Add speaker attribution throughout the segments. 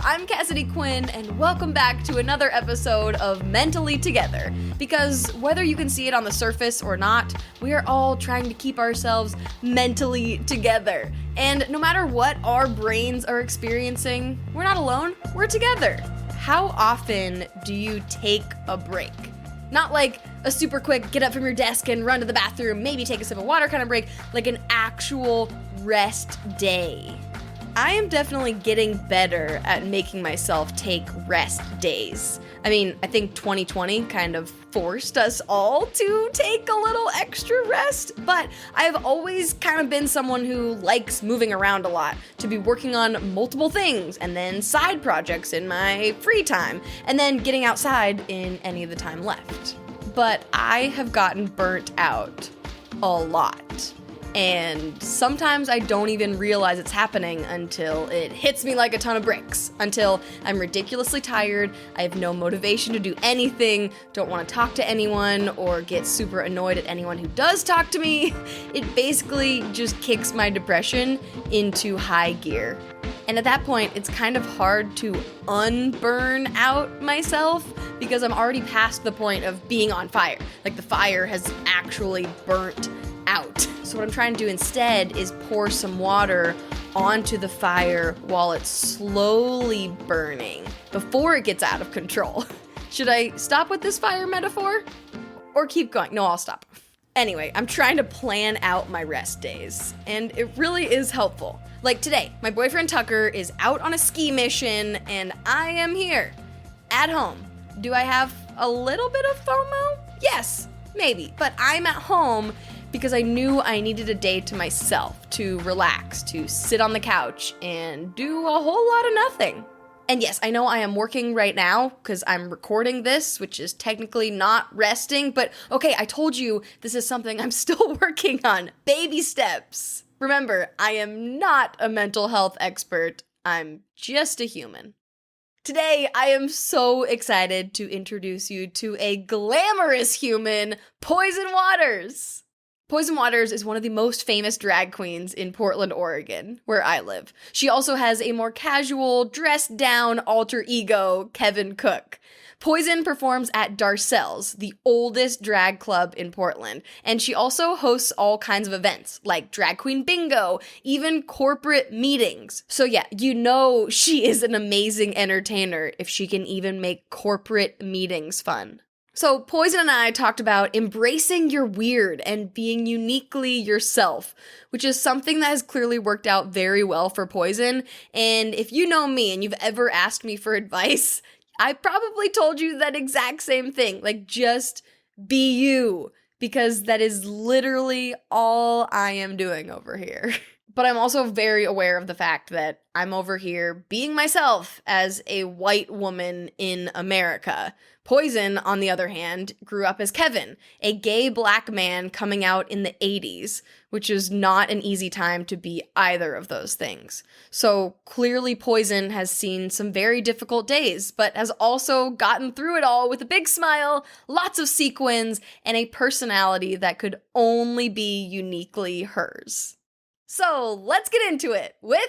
Speaker 1: I'm Cassidy Quinn, and welcome back to another episode of Mentally Together. Because whether you can see it on the surface or not, we are all trying to keep ourselves mentally together. And no matter what our brains are experiencing, we're not alone, we're together. How often do you take a break? Not like a super quick get up from your desk and run to the bathroom, maybe take a sip of water kind of break, like an actual rest day. I am definitely getting better at making myself take rest days. I mean, I think 2020 kind of forced us all to take a little extra rest, but I've always kind of been someone who likes moving around a lot, to be working on multiple things, and then side projects in my free time, and then getting outside in any of the time left. But I have gotten burnt out a lot. And sometimes I don't even realize it's happening until it hits me like a ton of bricks. Until I'm ridiculously tired, I have no motivation to do anything, don't want to talk to anyone, or get super annoyed at anyone who does talk to me. It basically just kicks my depression into high gear. And at that point, it's kind of hard to unburn out myself because I'm already past the point of being on fire. Like the fire has actually burnt out. So what I'm trying to do instead is pour some water onto the fire while it's slowly burning before it gets out of control. Should I stop with this fire metaphor or keep going? No, I'll stop. Anyway, I'm trying to plan out my rest days, and it really is helpful. Like today, my boyfriend Tucker is out on a ski mission, and I am here, at home. Do I have a little bit of FOMO? Yes, maybe, but I'm at home because I knew I needed a day to myself, to relax, to sit on the couch, and do a whole lot of nothing. And yes, I know I am working right now because I'm recording this, which is technically not resting, but okay, I told you this is something I'm still working on. Baby steps. Remember, I am not a mental health expert. I'm just a human. Today, I am so excited to introduce you to a glamorous human, Poison Waters. Poison Waters is one of the most famous drag queens in Portland, Oregon, where I live. She also has a more casual, dressed-down alter ego, Kevin Cook. Poison performs at Darcel's, the oldest drag club in Portland, and she also hosts all kinds of events, like drag queen bingo, even corporate meetings. So yeah, you know she is an amazing entertainer if she can even make corporate meetings fun. So Poison and I talked about embracing your weird and being uniquely yourself, which is something that has clearly worked out very well for Poison. And if you know me and you've ever asked me for advice, I probably told you that exact same thing. Like, just be you, because that is literally all I am doing over here. But I'm also very aware of the fact that I'm over here being myself as a white woman in America. Poison, on the other hand, grew up as Kevin, a gay black man coming out in the 80s, which is not an easy time to be either of those things. So clearly Poison has seen some very difficult days, but has also gotten through it all with a big smile, lots of sequins, and a personality that could only be uniquely hers. So let's get into it with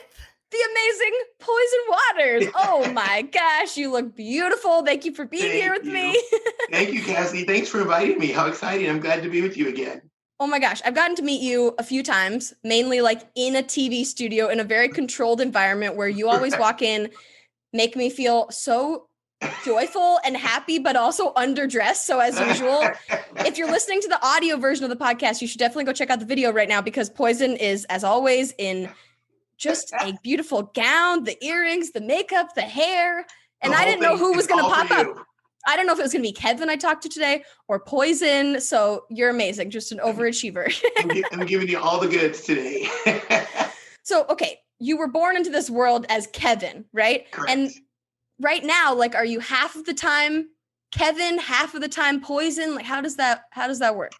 Speaker 1: the amazing Poison Waters. Oh my gosh, you look beautiful. Thank you for being here with me.
Speaker 2: Thank you, Cassie. Thanks for inviting me. How exciting. I'm glad to be with you again.
Speaker 1: Oh my gosh, I've gotten to meet you a few times, mainly like in a TV studio in a very controlled environment where you always walk in, make me feel so joyful and happy, but also underdressed. So as usual, if you're listening to the audio version of the podcast, you should definitely go check out the video right now because Poison is, as always, in just a beautiful gown, the earrings, the makeup, the hair. And I didn't know who was going to pop up. I don't know if it was going to be Kevin I talked to today or Poison. So you're amazing. Just an overachiever.
Speaker 2: I'm giving you all the goods today.
Speaker 1: So, okay. You were born into this world as Kevin, right?
Speaker 2: Correct.
Speaker 1: And right now, like, are you half of the time Kevin, half of the time Poison? Like, how does that work?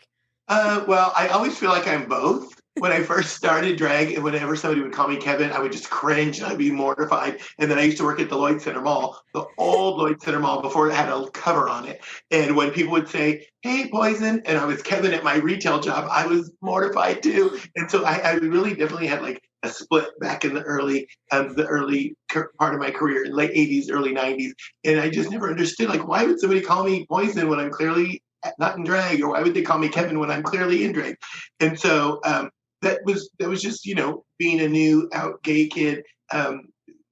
Speaker 2: Well, I always feel like I'm both. When I first started drag, and whenever somebody would call me Kevin, I would just cringe and I'd be mortified. And then I used to work at the Lloyd Center Mall, the old Lloyd Center Mall before it had a cover on it. And when people would say, "Hey, Poison," and I was Kevin at my retail job, I was mortified too. And so I really definitely had like a split back in the early part of my career, late 80s, early 90s. And I just never understood, like, why would somebody call me Poison when I'm clearly not in drag? Or why would they call me Kevin when I'm clearly in drag? And so that was just, being a new out gay kid,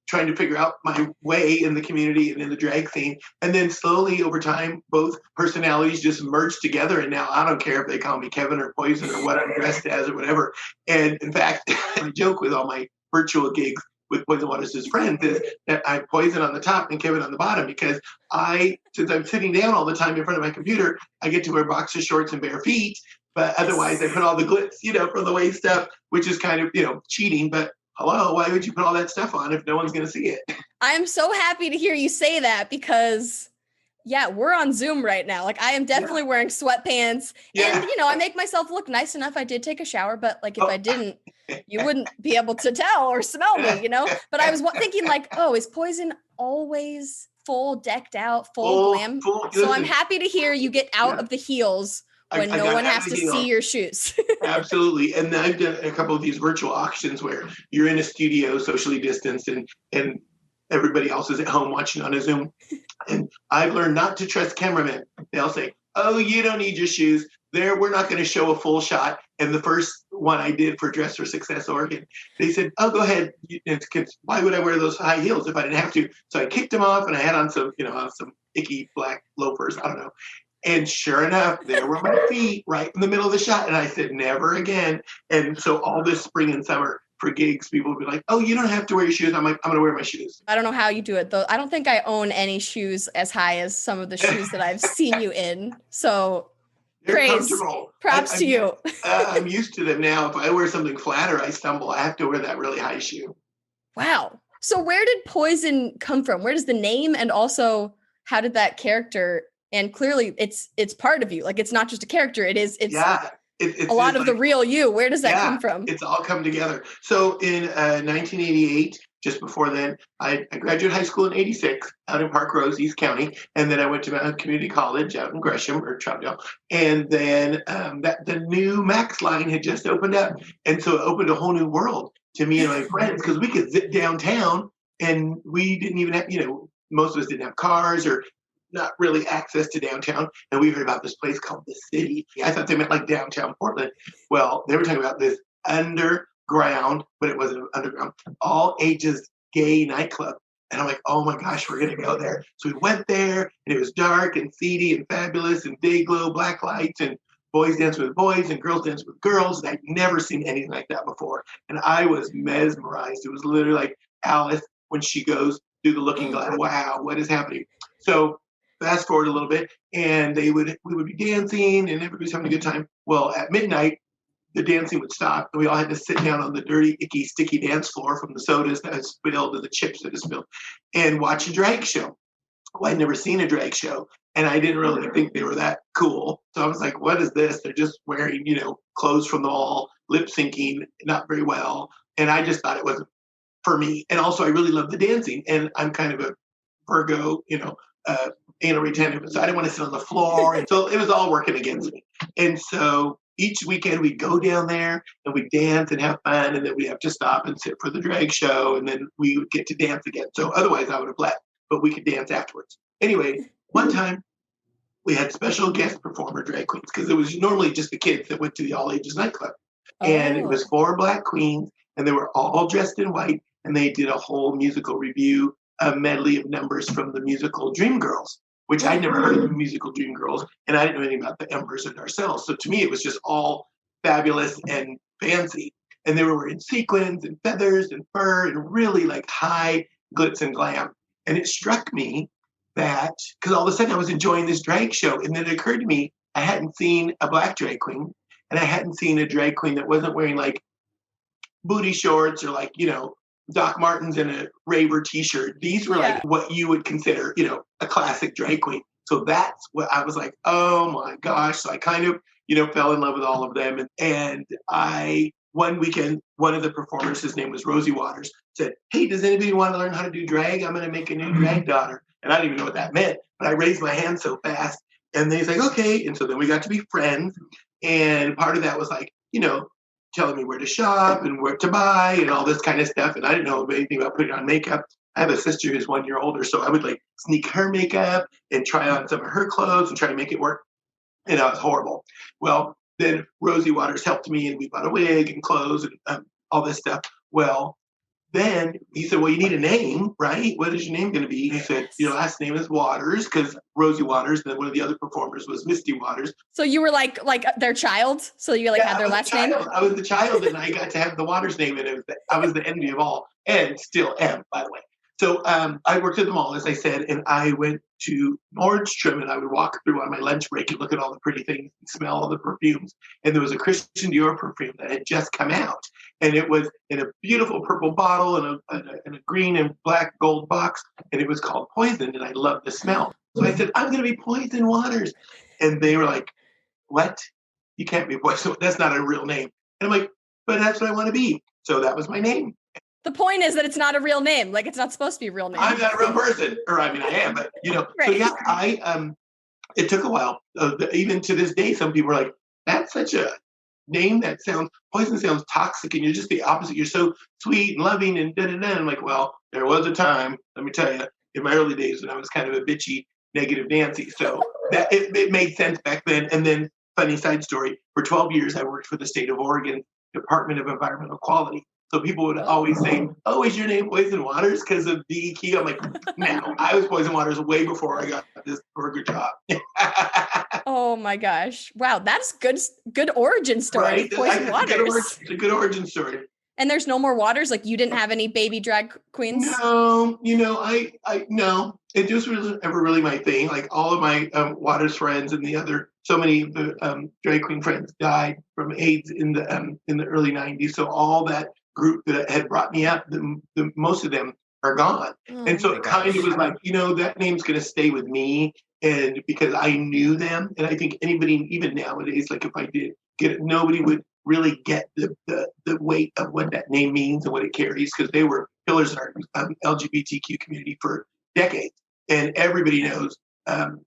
Speaker 2: trying to figure out my way in the community and in the drag scene. And then slowly over time, both personalities just merged together. And now I don't care if they call me Kevin or Poison or what I'm dressed as or whatever. And in fact, I joke with all my virtual gigs with Poison Waters' friends is that I'm Poison on the top and Kevin on the bottom, because since I'm sitting down all the time in front of my computer, I get to wear boxer shorts and bare feet. But otherwise, I put all the glitz, from the waist up, which is kind of, cheating. But hello, why would you put all that stuff on if no one's going to see it?
Speaker 1: I am so happy to hear you say that because, we're on Zoom right now. Like, I am definitely wearing sweatpants.
Speaker 2: Yeah.
Speaker 1: And, I make myself look nice enough. I did take a shower, but, like, if I didn't, you wouldn't be able to tell or smell me, But I was thinking, like, oh, is Poison always full, decked out, full glam? So I'm happy to hear you get out of the heels when no one has to see your shoes.
Speaker 2: Absolutely. And I've done a couple of these virtual auctions where you're in a studio, socially distanced, and everybody else is at home watching on a Zoom. And I've learned not to trust cameramen. They'll say, oh, you don't need your shoes. We're not going to show a full shot. And the first one I did for Dress for Success Oregon, they said, oh, go ahead. Why would I wear those high heels if I didn't have to? So I kicked them off and I had on some icky black loafers. I don't know. And sure enough, there were my feet right in the middle of the shot. And I said, never again. And so all this spring and summer for gigs, people would be like, oh, you don't have to wear your shoes. I'm like, I'm going to wear my shoes.
Speaker 1: I don't know how you do it, though. I don't think I own any shoes as high as some of the shoes that I've seen you in. So props to you.
Speaker 2: I'm used to them now. If I wear something flat or I stumble, I have to wear that really high shoe.
Speaker 1: Wow. So where did Poison come from? Where does the name, and also how did that character? And clearly it's part of you. Like, it's not just a character. It's a lot of the real you. Where does that come from?
Speaker 2: It's all come together. So in 1988, just before then, I graduated high school in 86 out in Park Rose, East County. And then I went to Mountain Community College out in Gresham or Troutdale. And then the new Max line had just opened up. And so it opened a whole new world to me and my friends, because we could zip downtown and we didn't even have, most of us didn't have cars or not really access to downtown. And we heard about this place called The City. I thought they meant like downtown Portland. Well, they were talking about this underground, but it wasn't underground, all ages gay nightclub. And I'm like, oh my gosh, we're going to go there. So we went there and it was dark and seedy and fabulous and day glow, black lights, and boys dancing with boys and girls dancing with girls. And I'd never seen anything like that before. And I was mesmerized. It was literally like Alice when she goes through the looking glass. Wow, what is happening? So fast forward a little bit, and we would be dancing, and everybody's having a good time. Well, at midnight, the dancing would stop, and we all had to sit down on the dirty, icky, sticky dance floor from the sodas that had spilled and the chips that had spilled, and watch a drag show. Well, I'd never seen a drag show, and I didn't really think they were that cool. So I was like, what is this? They're just wearing, clothes from the mall, lip syncing, not very well. And I just thought it wasn't for me. And also, I really love the dancing, and I'm kind of a Virgo, anal retentive, so I didn't want to sit on the floor, and so it was all working against me. And so each weekend we'd go down there and we'd dance and have fun, and then we'd have to stop and sit for the drag show, and then we would get to dance again. So otherwise I would have left, but we could dance afterwards. Anyway, one time we had special guest performer drag queens, because it was normally just the kids that went to the all ages nightclub. And it was 4 black queens, and they were all dressed in white, and they did a whole musical review, a medley of numbers from the musical Dreamgirls, which I'd never heard of the musical Dreamgirls, and I didn't know anything about the Embers and Ourselves. So to me, it was just all fabulous and fancy. And they were wearing sequins and feathers and fur and really like high glitz and glam. And it struck me that, because all of a sudden I was enjoying this drag show, and then it occurred to me I hadn't seen a black drag queen, and I hadn't seen a drag queen that wasn't wearing like booty shorts or like, Doc Martens and a Raver t-shirt. These were like what you would consider, a classic drag queen. So that's what I was like, oh my gosh. So I kind of, fell in love with all of them. And one weekend, one of the performers, his name was Rosie Waters, said, hey, does anybody want to learn how to do drag? I'm going to make a new drag daughter. And I didn't even know what that meant, but I raised my hand so fast. And he's like, okay. And so then we got to be friends. And part of that was like, telling me where to shop and where to buy and all this kind of stuff. And I didn't know anything about putting on makeup. I have a sister who's 1 year older, so I would like sneak her makeup and try on some of her clothes and try to make it work. And it was horrible. Well, then Rosie Waters helped me, and we bought a wig and clothes and all this stuff. Well, then he said, well, you need a name, right? What is your name going to be? He said, your last name is Waters, because Rosie Waters, and then one of the other performers was Misty Waters.
Speaker 1: So you were like their child? So you like had their last name?
Speaker 2: I was the child, and I got to have the Waters name, and I was the envy of all, and still am, by the way. So I worked at the mall, as I said, and I went to Nordstrom, and I would walk through on my lunch break and look at all the pretty things and smell all the perfumes. And there was a Christian Dior perfume that had just come out, and it was in a beautiful purple bottle and a green and black gold box, and it was called Poison, and I loved the smell. So I said, I'm going to be Poison Waters. And they were like, what? You can't be Poison. That's not a real name. And I'm like, but that's what I want to be. So that was my name.
Speaker 1: The point is that it's not a real name. Like, it's not supposed to be a real name.
Speaker 2: I'm not a real person. Or, I mean, I am, but,
Speaker 1: Right.
Speaker 2: So yeah, it took a while. Even to this day, some people are like, that's such a name that Poison sounds toxic, and you're just the opposite. You're so sweet and loving and da-da-da. I'm like, well, there was a time, let me tell you, in my early days when I was kind of a bitchy, negative Nancy. So that it made sense back then. And then, funny side story, for 12 years, I worked for the state of Oregon Department of Environmental Quality. So people would always say, oh, is your name Poison Waters because of DEQ? I'm like, no, I was Poison Waters way before I got this burger job.
Speaker 1: Oh my gosh. Wow, that's good origin story.
Speaker 2: Right?
Speaker 1: Poison Waters.
Speaker 2: It's a good origin story.
Speaker 1: And there's no more Waters? Like, you didn't have any baby drag queens?
Speaker 2: No, I no. It just was ever really my thing. Like, all of my Waters friends and so many of the drag queen friends died from AIDS in the early 90s. So all that group that had brought me up, most of them are gone.
Speaker 1: Oh,
Speaker 2: and so it kind of was like, that name's going to stay with me. And because I knew them, and I think anybody, even nowadays, like if I did get it, nobody would really get the weight of what that name means and what it carries, because they were pillars in our LGBTQ community for decades. And everybody knows, of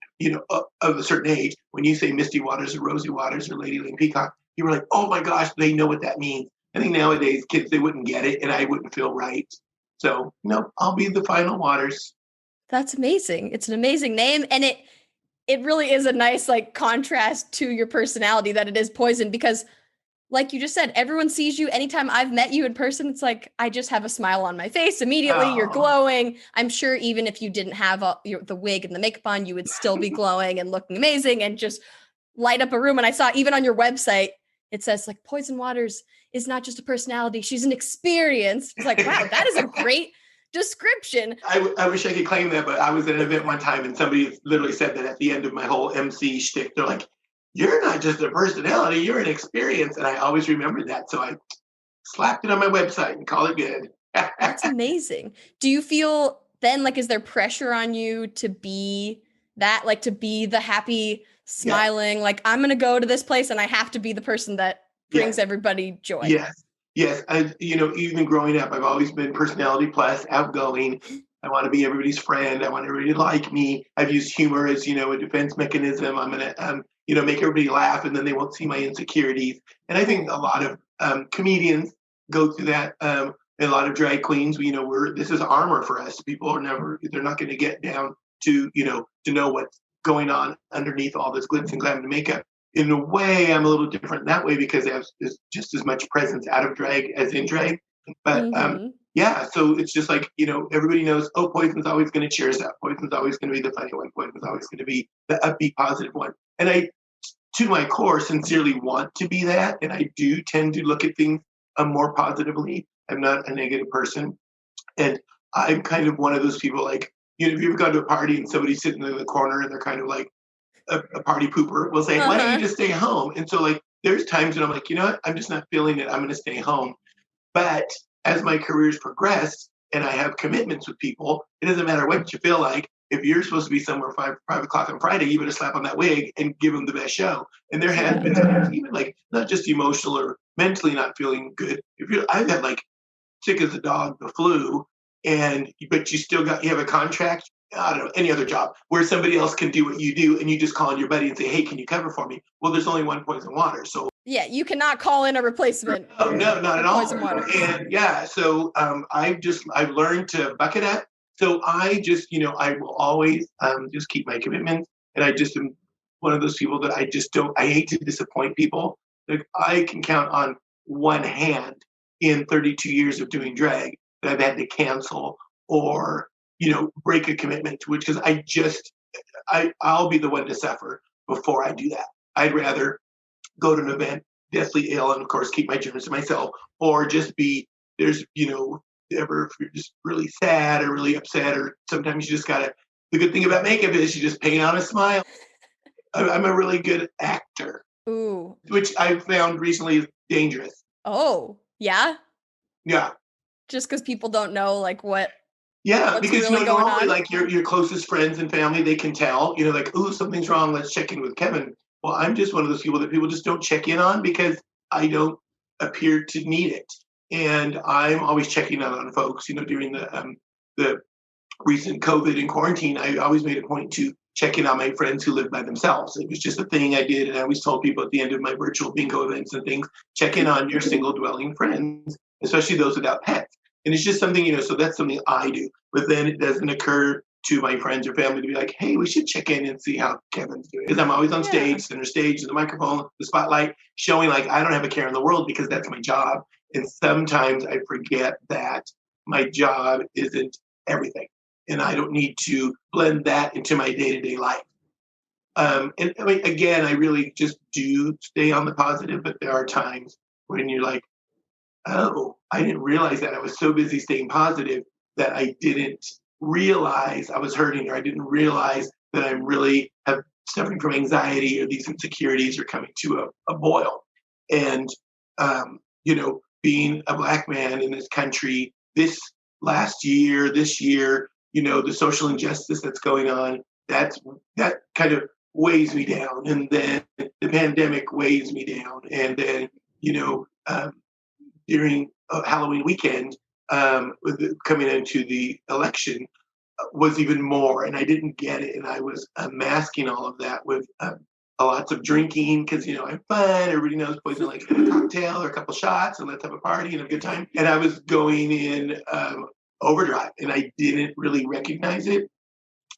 Speaker 2: a certain age, when you say Misty Waters or Rosie Waters or Lady Lane Peacock, you were like, oh my gosh, they know what that means. I think nowadays kids, they wouldn't get it, and I wouldn't feel right. So no, I'll be the final Waters.
Speaker 1: That's amazing. It's an amazing name. And it really is a nice like contrast to your personality that it is Poison, because like you just said, everyone sees you. Anytime I've met you in person, it's like, I just have a smile on my face immediately. You're glowing. I'm sure even if you didn't have the wig and the makeup on, you would still be glowing and looking amazing and just light up a room. And I saw even on your website, it says like Poison Waters is not just a personality. She's an experience. It's like, wow, that is a great description.
Speaker 2: I wish I could claim that, but I was at an event one time and somebody literally said that at the end of my whole MC shtick. They're like, you're not just a personality, you're an experience. And I always remembered that. So I slapped it on my website and called it good.
Speaker 1: That's amazing. Do you feel then, like, is there pressure on you to be that, like to be the happy, smiling, like I'm going to go to this place and I have to be the person that brings everybody joy?
Speaker 2: Yes. Even growing up, I've always been personality plus, outgoing. I want to be everybody's friend. I want everybody to like me. I've used humor as, a defense mechanism. I'm going to, make everybody laugh, and then they won't see my insecurities. And I think a lot of comedians go through that. And a lot of drag queens, this is armor for us. People they're not going to get down to, to know what's going on underneath all this glitz and glam and makeup. In a way, I'm a little different that way because there's just as much presence out of drag as in drag. But so it's just like, everybody knows, oh, Poison's always going to cheer us up. Poison's always going to be the funny one. Poison's always going to be the upbeat, positive one. And I, to my core, sincerely want to be that. And I do tend to look at things more positively. I'm not a negative person. And I'm kind of one of those people, like, if you ever go to a party and somebody's sitting in the corner and they're kind of like a party pooper, will say, why don't you just stay home? And so, like, there's times when I'm like, I'm just not feeling it. I'm going to stay home. But as my career's progressed and I have commitments with people, it doesn't matter what you feel like. If you're supposed to be somewhere 5 o'clock on Friday, you better slap on that wig and give them the best show. And there has been times, even like not just emotional or mentally not feeling good. I've had like sick as a dog, the flu, but you have a contract. I don't know, any other job where somebody else can do what you do, and you just call on your buddy and say, hey, can you cover for me? Well, there's only one Poison Water. So
Speaker 1: Yeah, you cannot call in a replacement.
Speaker 2: Oh, no, not at all.
Speaker 1: Poison waters.
Speaker 2: And yeah, so I've learned to bucket up. So I just, I will always just keep my commitments. And I just am one of those people that I just don't, I hate to disappoint people. Like I can count on one hand in 32 years of doing drag that I've had to cancel or, break a commitment to, which because I'll be the one to suffer before I do that. I'd rather go to an event deathly ill and of course keep my germs to myself, or just ever if you're just really sad or really upset, or sometimes you just gotta, the good thing about makeup is you just paint on a smile. I'm a really good actor.
Speaker 1: Ooh.
Speaker 2: Which I found recently is dangerous.
Speaker 1: Oh, yeah?
Speaker 2: Yeah.
Speaker 1: Just because people don't know what's
Speaker 2: Because
Speaker 1: really going
Speaker 2: normally
Speaker 1: on?
Speaker 2: like your closest friends and family, they can tell, like, ooh, something's wrong, let's check in with Kevin. Well, I'm just one of those people that people just don't check in on because I don't appear to need it. And I'm always checking out on folks, during the recent COVID and quarantine, I always made a point to check in on my friends who live by themselves. It was just a thing I did. And I always told people at the end of my virtual bingo events and things, check in on your single dwelling friends, especially those without pets. And it's just something, so that's something I do. But then it doesn't occur to my friends or family to be like, hey, we should check in and see how Kevin's doing. Because I'm always on stage, center stage, the microphone, the spotlight, showing like I don't have a care in the world because that's my job. And sometimes I forget that my job isn't everything. And I don't need to blend that into my day-to-day life. And I mean, again, I really just do stay on the positive, but there are times when you're like, oh, I didn't realize that. I was so busy staying positive that I didn't realize I was hurting, or I didn't realize that I'm really suffering from anxiety, or these insecurities are coming to a boil. And, being a Black man in this country, this year, the social injustice that's going on, that kind of weighs me down. And then the pandemic weighs me down. And then, during Halloween weekend, coming into the election, was even more, and I didn't get it, and I was masking all of that with lots of drinking because I'm fun. Everybody knows poison like a cocktail or a couple shots, and let's have a party and have a good time. And I was going in overdrive, and I didn't really recognize it.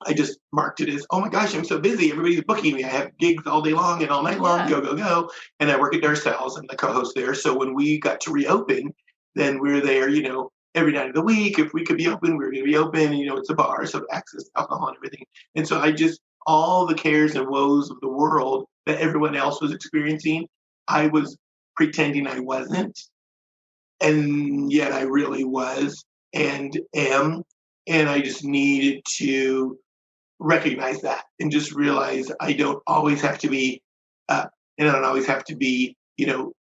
Speaker 2: I just marked it as, oh my gosh, I'm so busy. Everybody's booking me. I have gigs all day long and all night long. Go, go, go. And I work at Darcells. I'm the co-host there. So when we got to reopen, then we were there, every night of the week. If we could be open, we were going to be open. And, it's a bar, so access to alcohol and everything. And so all the cares and woes of the world that everyone else was experiencing, I was pretending I wasn't. And yet I really was and am. And I just needed to recognize that and just realize I don't always have to be and I don't always have to be,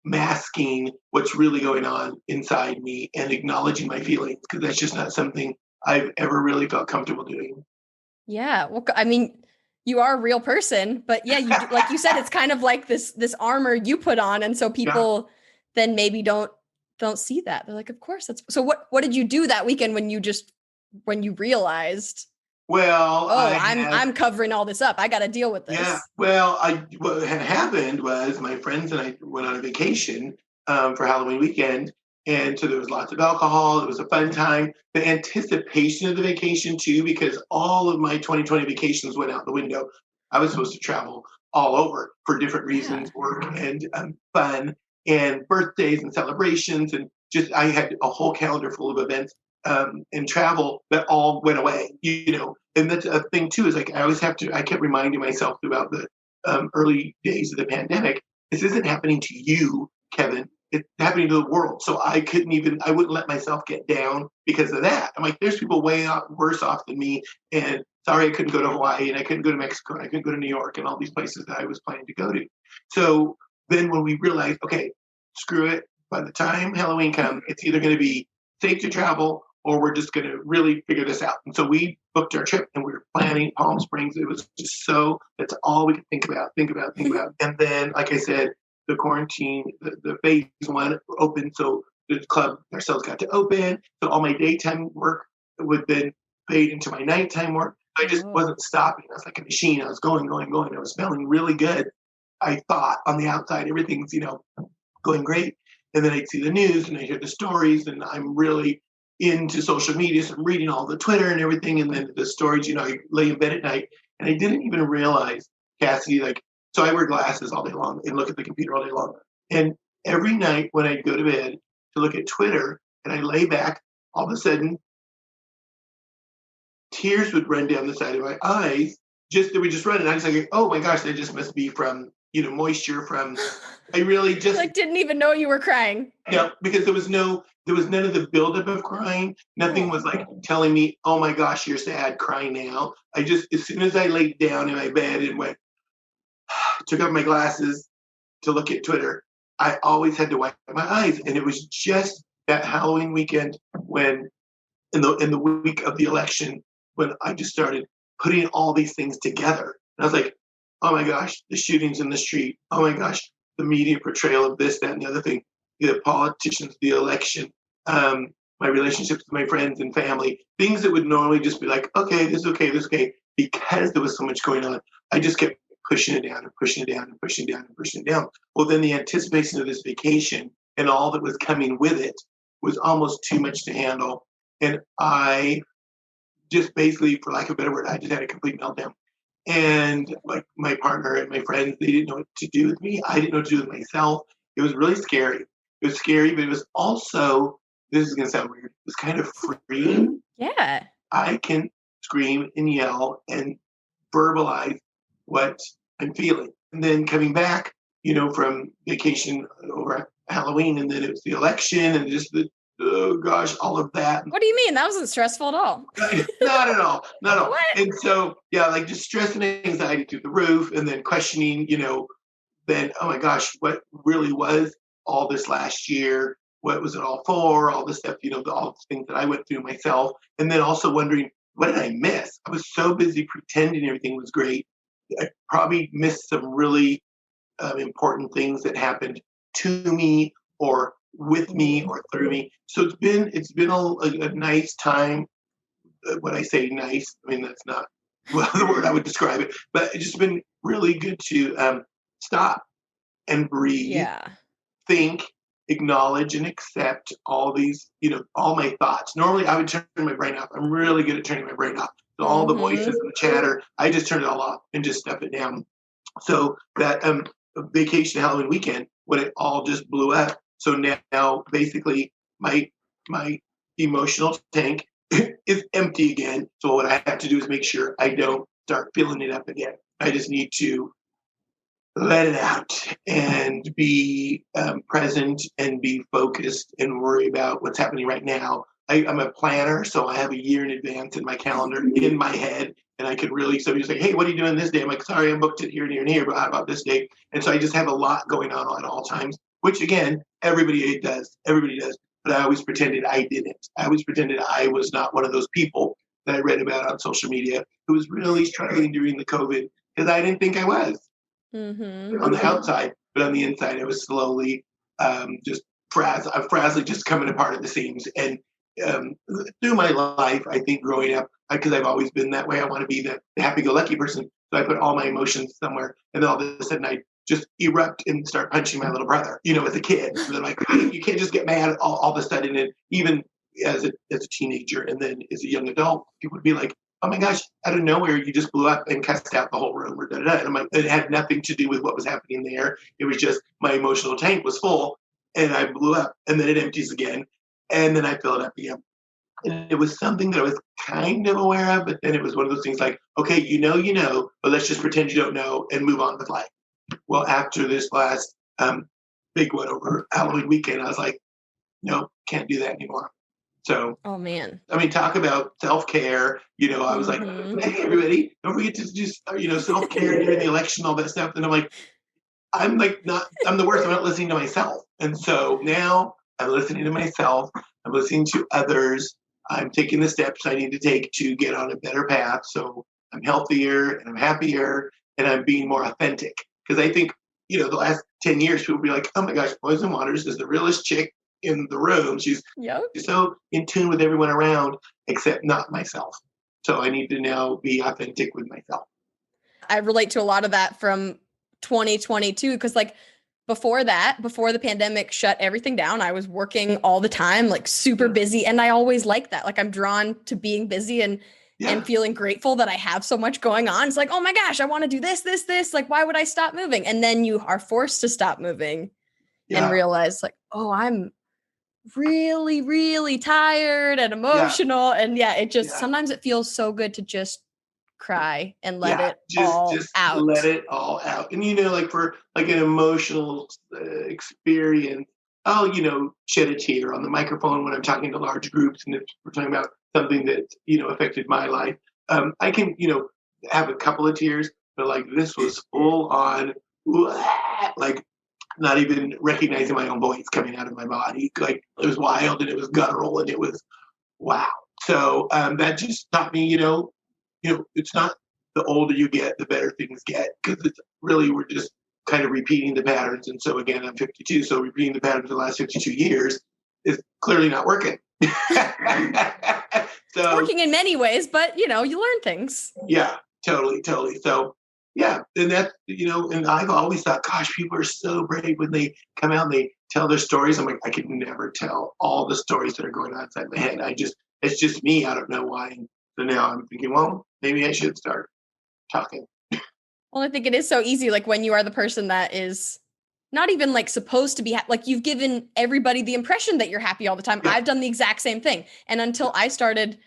Speaker 2: masking what's really going on inside me and acknowledging my feelings, because that's just not something I've ever really felt comfortable doing.
Speaker 1: Yeah. Well, I mean, you are a real person, but yeah, like you said, it's kind of like this armor you put on. And so people then maybe don't see that. They're like, of course that's, so what did you do that weekend when you realized,
Speaker 2: well,
Speaker 1: I'm covering all this up, I got to deal with this?
Speaker 2: Yeah. Well, what had happened was my friends and I went on a vacation for Halloween weekend, and so there was lots of alcohol. It was a fun time. The anticipation of the vacation too, because all of my 2020 vacations went out the window. I was supposed to travel all over for different reasons, work and fun and birthdays and celebrations, and just I had a whole calendar full of events and travel that all went away, And that's a thing too, is like I kept reminding myself throughout the early days of the pandemic, this isn't happening to you, Kevin. It's happening to the world. So I wouldn't let myself get down because of that. I'm like, there's people way worse off than me. And sorry, I couldn't go to Hawaii, and I couldn't go to Mexico, and I couldn't go to New York, and all these places that I was planning to go to. So then when we realized, okay, screw it. By the time Halloween comes, it's either going to be safe to travel, or we're just going to really figure this out. And so we booked our trip, and we were planning Palm Springs. It was just that's all we could think about. And then, like I said, the quarantine, the phase one opened. So the club ourselves got to open. So all my daytime work would then fade into my nighttime work. I just wasn't stopping. I was like a machine. I was going. I was feeling really good. I thought on the outside everything's, going great. And then I'd see the news and I hear the stories, and I'm really into social media. So I'm reading all the Twitter and everything. And then the stories, I lay in bed at night and I didn't even realize, Cassie, like, so I wear glasses all day long and look at the computer all day long. And every night when I'd go to bed to look at Twitter and I lay back, all of a sudden tears would run down the side of my eyes. They would just run. And I was like, oh my gosh, that just must be from, moisture from, I really just
Speaker 1: like didn't even know you were crying.
Speaker 2: Yeah, because there was none of the buildup of crying. Nothing was like telling me, oh my gosh, you're sad, cry now. I just, as soon as I laid down in my bed and took off my glasses to look at Twitter, I always had to wipe my eyes. And it was just that Halloween weekend when, in the week of the election, when I just started putting all these things together. And I was like, oh my gosh, the shootings in the street. Oh my gosh, the media portrayal of this, that, and the other thing. The politicians, the election, my relationships with my friends and family, things that would normally just be like, okay, this is okay, this is okay. Because there was so much going on, I just kept pushing it down and pushing it down and pushing it down and pushing it down. Well, then the anticipation of this vacation and all that was coming with it was almost too much to handle. And I just basically, for lack of a better word, I just had a complete meltdown. And like my partner and my friends, they didn't know what to do with me. I didn't know what to do with myself. It was really scary. It was scary, but it was also, this is going to sound weird, it was kind of freeing.
Speaker 1: Yeah.
Speaker 2: I can scream and yell and verbalize what I'm feeling. And then coming back, from vacation over Halloween, and then it was the election and just oh gosh, all of that.
Speaker 1: What do you mean? That wasn't stressful at all.
Speaker 2: Not at all. Not at all.
Speaker 1: What?
Speaker 2: And so, yeah, like just stress and anxiety through the roof, and then questioning, then, oh my gosh, what really was all this last year? What was it all for? All this stuff, all the things that I went through myself. And then also wondering, what did I miss? I was so busy pretending everything was great. I probably missed some really important things that happened to me or with me or through me. So it's been a nice time. When I say nice, I mean, that's not the word I would describe it, but it's just been really good to stop and breathe, think, acknowledge, and accept all these, all my thoughts. Normally I would turn my brain off. I'm really good at turning my brain off. So all the voices and the chatter, I just turn it all off and just stuff it down. So that vacation Halloween weekend, when it all just blew up. So now basically my emotional tank is empty again. So what I have to do is make sure I don't start filling it up again. I just need to let it out and be present and be focused and worry about what's happening right now. I'm a planner, so I have a year in advance in my calendar in my head, and I can really, somebody's like, hey, what are you doing this day? I'm like, sorry, I booked it here and here and here, but how about this day? And so I just have a lot going on at all times, which again, everybody does. But I always pretended I didn't. I always pretended I was not one of those people that I read about on social media who was really struggling during the COVID, because I didn't think I was. On the outside, but on the inside, I was slowly just frazzled, just coming apart at the seams. And through my life, I think growing up, because I've always been that way, I want to be the happy-go-lucky person. So I put all my emotions somewhere, and then all of a sudden I just erupt and start punching my little brother, as a kid. And they're like, you can't just get mad all of a sudden. And even as a teenager and then as a young adult, people would be like, oh my gosh, out of nowhere, you just blew up and cussed out the whole room. Or da-da-da. And I'm like, it had nothing to do with what was happening there. It was just my emotional tank was full and I blew up, and then it empties again. And then I fill it up again. And it was something that I was kind of aware of, but then it was one of those things like, okay, but let's just pretend you don't know and move on with life. Well, after this last big one over Halloween weekend, I was like, no, can't do that anymore. So,
Speaker 1: oh man,
Speaker 2: I mean, talk about self-care. I was like, hey, everybody, don't forget to just, self-care during the election, all that stuff. And I'm like, I'm the worst. I'm not listening to myself. And so now I'm listening to myself. I'm listening to others. I'm taking the steps I need to take to get on a better path. So I'm healthier and I'm happier and I'm being more authentic. Because I think, the last 10 years, people will be like, oh my gosh, Poison Waters is the realest chick in the room. She's so in tune with everyone around, except not myself. So I need to now be authentic with myself.
Speaker 1: I relate to a lot of that from 2022 because like before the pandemic shut everything down, I was working all the time, like super busy. And I always like that. Like I'm drawn to being busy and feeling grateful that I have so much going on. It's like, oh my gosh, I want to do this. Like, why would I stop moving? And then you are forced to stop moving and realize like, oh, I'm really, really tired and emotional. And it just sometimes it feels so good to just cry and let it all out.
Speaker 2: Let it all out. And like for like an emotional experience, I'll shed a tear on the microphone when I'm talking to large groups, and if we're talking about something that affected my life, I can have a couple of tears, but like this was full on, like not even recognizing my own voice coming out of my body. Like it was wild and it was guttural and it was wow. So that just taught me, it's not the older you get, the better things get, because it's really, we're just kind of repeating the patterns. And so again, I'm 52, so repeating the patterns of the last 52 years is clearly not working. So,
Speaker 1: it's working in many ways, but you learn things.
Speaker 2: Yeah, totally. So yeah, and that's, and I've always thought, gosh, people are so brave when they come out and they tell their stories. I'm like, I could never tell all the stories that are going on inside my head. It's just me. I don't know why. And so now I'm thinking, well, maybe I should start talking.
Speaker 1: Well, I think it is so easy. Like when you are the person that is not even like supposed to be like you've given everybody the impression that you're happy all the time. Yeah. I've done the exact same thing. And until I started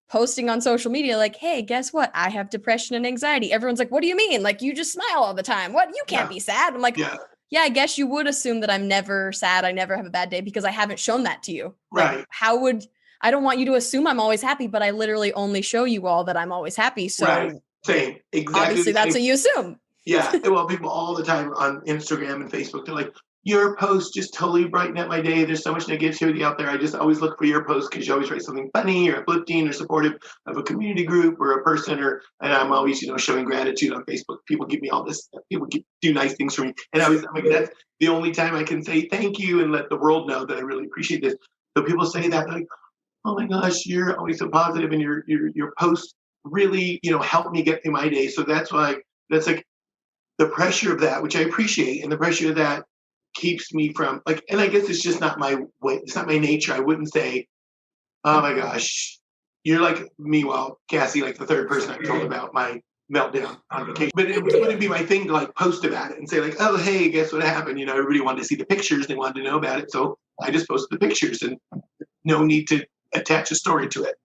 Speaker 1: posting on social media, like, hey, guess what? I have depression and anxiety. Everyone's like, what do you mean? Like you just smile all the time. What? You can't be sad. I'm like, yeah, I guess you would assume that I'm never sad. I never have a bad day because I haven't shown that to you.
Speaker 2: Right.
Speaker 1: Like, I don't want you to assume I'm always happy, but I literally only show you all that I'm always happy. So
Speaker 2: same. Exactly.
Speaker 1: Obviously that's what you assume.
Speaker 2: Yeah. Well, people all the time on Instagram and Facebook, they're like, your post just totally brightened up my day. There's so much negativity out there. I just always look for your post because you always write something funny or uplifting or supportive of a community group or a person, and I'm always, showing gratitude on Facebook. People give me all this. People do nice things for me. And I'm like, that's the only time I can say thank you and let the world know that I really appreciate this. So people say that, like, oh my gosh, you're always so positive, and your posts really, helped me get through my day. So that's like the pressure of that, which I appreciate, and the pressure of that keeps me from like, and I guess it's just not my way. It's not my nature. I wouldn't say, oh my gosh, you're like, meanwhile, Cassie, like the third person I told about my meltdown on vacation. But it wouldn't be my thing to like post about it and say like, oh, hey, guess what happened? Everybody wanted to see the pictures. They wanted to know about it. So I just posted the pictures, and no need to attach a story to it.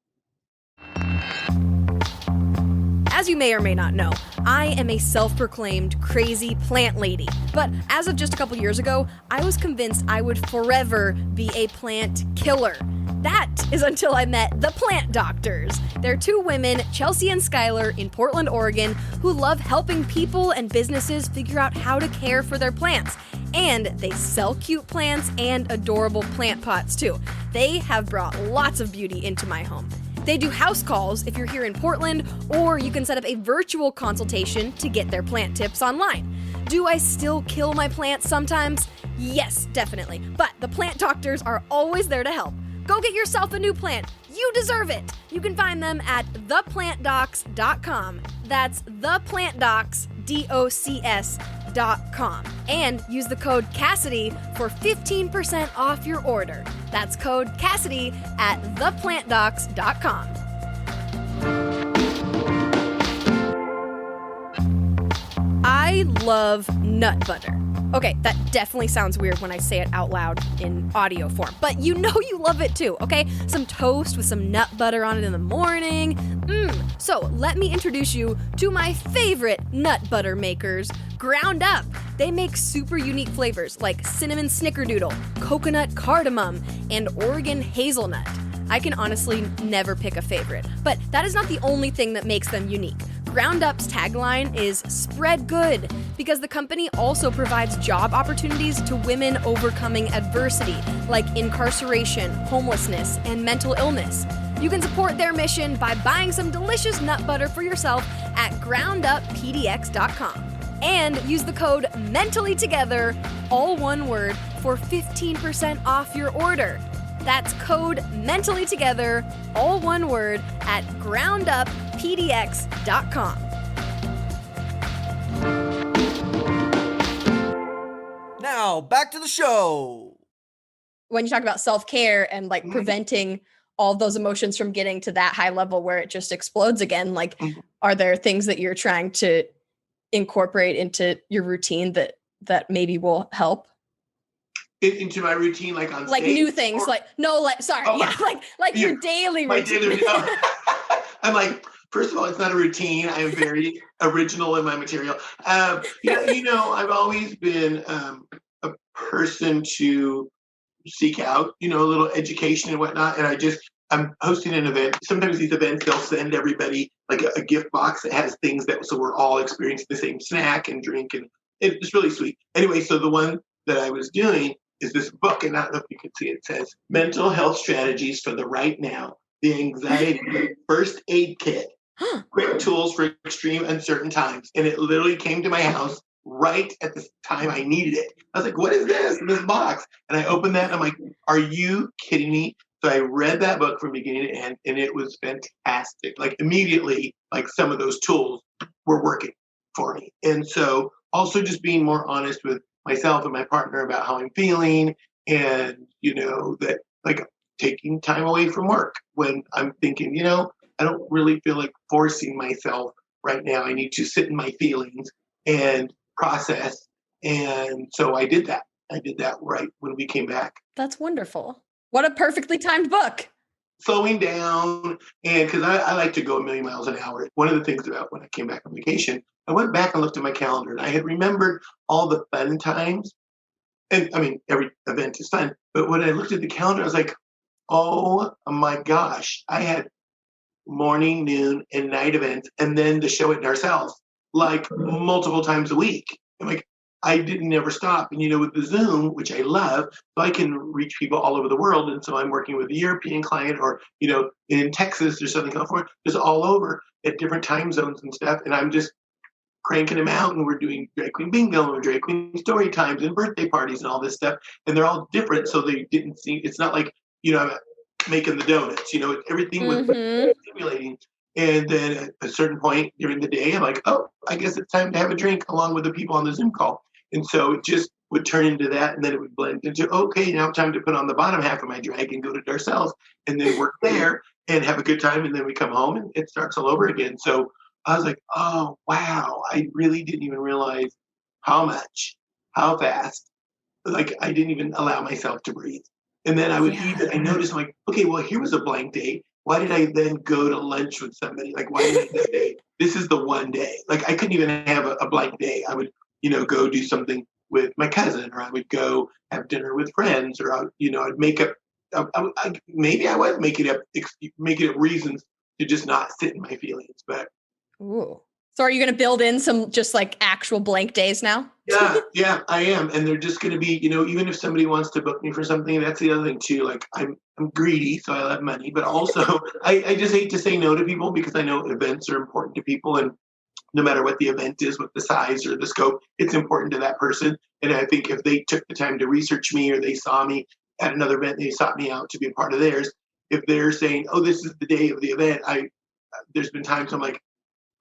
Speaker 1: As you may or may not know, I am a self-proclaimed crazy plant lady. But as of just a couple years ago, I was convinced I would forever be a plant killer. That is until I met the Plant Doctors. They're two women, Chelsea and Skylar, in Portland, Oregon, who love helping people and businesses figure out how to care for their plants. And they sell cute plants and adorable plant pots too. They have brought lots of beauty into my home. They do house calls if you're here in Portland, or you can set up a virtual consultation to get their plant tips online. Do I still kill my plants sometimes? Yes, definitely. But the Plant Doctors are always there to help. Go get yourself a new plant. You deserve it. You can find them at theplantdocs.com. That's theplantdocs.com. And use the code Cassidy for 15% off your order. That's code Cassidy at theplantdocs.com. I love nut butter. Okay, that definitely sounds weird when I say it out loud in audio form, but you know you love it too, okay? Some toast with some nut butter on it in the morning. So let me introduce you to my favorite nut butter makers, Ground Up. They make super unique flavors like cinnamon snickerdoodle, coconut cardamom, and Oregon hazelnut. I can honestly never pick a favorite, but that is not the only thing that makes them unique. Ground Up's tagline is "Spread Good," because the company also provides job opportunities to women overcoming adversity, like incarceration, homelessness, and mental illness. You can support their mission by buying some delicious nut butter for yourself at grounduppdx.com. And use the code MENTALLYTOGETHER, all one word, for 15% off your order. That's code MENTALLYTOGETHER, all one word, at grounduppdx.com.
Speaker 3: now back to the show.
Speaker 1: When you talk about self-care and like
Speaker 2: Mhm.
Speaker 1: preventing all of those emotions from getting to that high level where it just explodes again, like,
Speaker 2: Mhm.
Speaker 1: are there things that you're trying to incorporate into your routine that maybe will help?
Speaker 2: Into my routine, like on
Speaker 1: Like
Speaker 2: stage?
Speaker 1: new things,
Speaker 2: Or-
Speaker 1: like no, like sorry,
Speaker 2: Oh,
Speaker 1: yeah, like
Speaker 2: yeah,
Speaker 1: your daily
Speaker 2: my
Speaker 1: routine.
Speaker 2: daily. I'm like, first of all, it's not a routine. I am very original in my material. I've always been a person to seek out, a little education and whatnot. And I'm hosting an event. Sometimes these events, they'll send everybody like a gift box that has things so we're all experiencing the same snack and drink. And it's really sweet. Anyway, so the one that I was doing is this book, and I don't know if you can see it. It says Mental Health Strategies for the Right Now, the Anxiety First Aid Kit, Quick Tools for Extreme Uncertain Times. And it literally came to my house right at the time I needed it. I was like, what is this in this box? And I opened that and I'm like, are you kidding me? So I read that book from beginning to end, and it was fantastic. Like immediately, like some of those tools were working for me. And so also just being more honest with myself and my partner about how I'm feeling, and that like taking time away from work when I'm thinking, I don't really feel like forcing myself right now. I need to sit in my feelings and process. And so I did that. I did that right when we came back.
Speaker 1: That's wonderful. What a perfectly timed book.
Speaker 2: Slowing down, and because I like to go a million miles an hour. One of the things about when I came back on vacation, I went back and looked at my calendar, and I had remembered all the fun times. And I mean, every event is fun, but when I looked at the calendar, I was like, oh my gosh, I had morning, noon, and night events, and then the show at Darcel's like multiple times a week. I'm like, I didn't ever stop. And with the Zoom, which I love, so I can reach people all over the world. And so I'm working with a European client, or in Texas or Southern California, just all over at different time zones and stuff. And I'm just cranking them out, and we're doing drag queen bingo and drag queen story times and birthday parties and all this stuff. And they're all different, so they didn't see. It's not like I'm making the donuts. Everything was stimulating. And then at a certain point during the day, I'm like, oh, I guess it's time to have a drink along with the people on the Zoom call. And so it just would turn into that, and then it would blend into, okay, now time to put on the bottom half of my drag and go to Darcel's and then work there and have a good time. And then we come home and it starts all over again. So I was like, oh, wow, I really didn't even realize how fast, like I didn't even allow myself to breathe. And then I would eat it. I noticed, I'm like, okay, well, here was a blank day. Why did I then go to lunch with somebody? Like, why did I say, this is the one day? Like, I couldn't even have a blank day. I would, go do something with my cousin, or I would go have dinner with friends, or I'd make up. Maybe I was making up reasons to just not sit in my feelings. But
Speaker 1: Ooh. So are you going to build in some just like actual blank days now?
Speaker 2: yeah, I am. And they're just going to be, even if somebody wants to book me for something, that's the other thing too. Like I'm greedy, so I love money, but also I just hate to say no to people, because I know events are important to people, and no matter what the event is, what the size or the scope, it's important to that person. And I think if they took the time to research me, or they saw me at another event, they sought me out to be a part of theirs. If they're saying, oh, this is the day of the event, there's been times I'm like,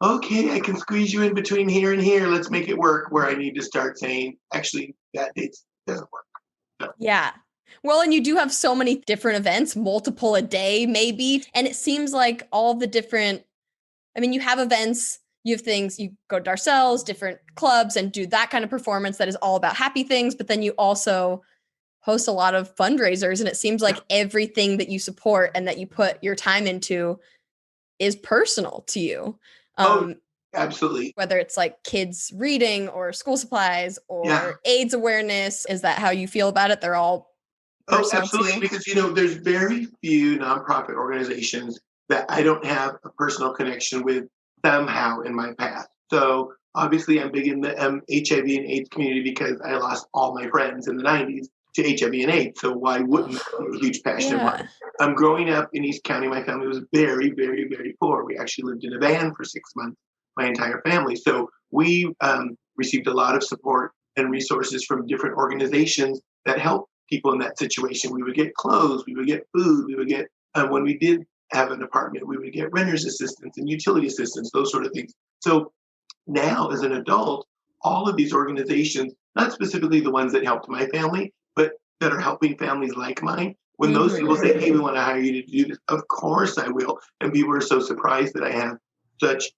Speaker 2: okay, I can squeeze you in between here and here. Let's make it work, where I need to start saying, actually, that date doesn't work. So.
Speaker 1: Yeah. Well, and you do have so many different events, multiple a day, maybe. And it seems like all the different, you have events, you have things, you go to Darcel's, different clubs, and do that kind of performance that is all about happy things. But then you also host a lot of fundraisers. And it seems like everything that you support and that you put your time into is personal to you.
Speaker 2: Absolutely.
Speaker 1: Whether it's like kids reading or school supplies or AIDS awareness, is that how you feel about it? They're all personal
Speaker 2: absolutely.
Speaker 1: to you?
Speaker 2: Because, there's very few nonprofit organizations that I don't have a personal connection with somehow in my past. So obviously I'm big in the HIV and AIDS community, because I lost all my friends in the 90s to HIV and AIDS. So why wouldn't that be a huge passion of mine? I'm growing up in East County. My family was very, very, very poor. We actually lived in a van for 6 months, my entire family. So we received a lot of support and resources from different organizations that help people in that situation. We would get clothes, we would get food, we would get, when we did have an apartment, we would get renter's assistance and utility assistance, those sort of things. So now as an adult, all of these organizations, not specifically the ones that helped my family, but that are helping families like mine. When those people say, hey, we want to hire you to do this, of course I will. And people are so surprised that I have such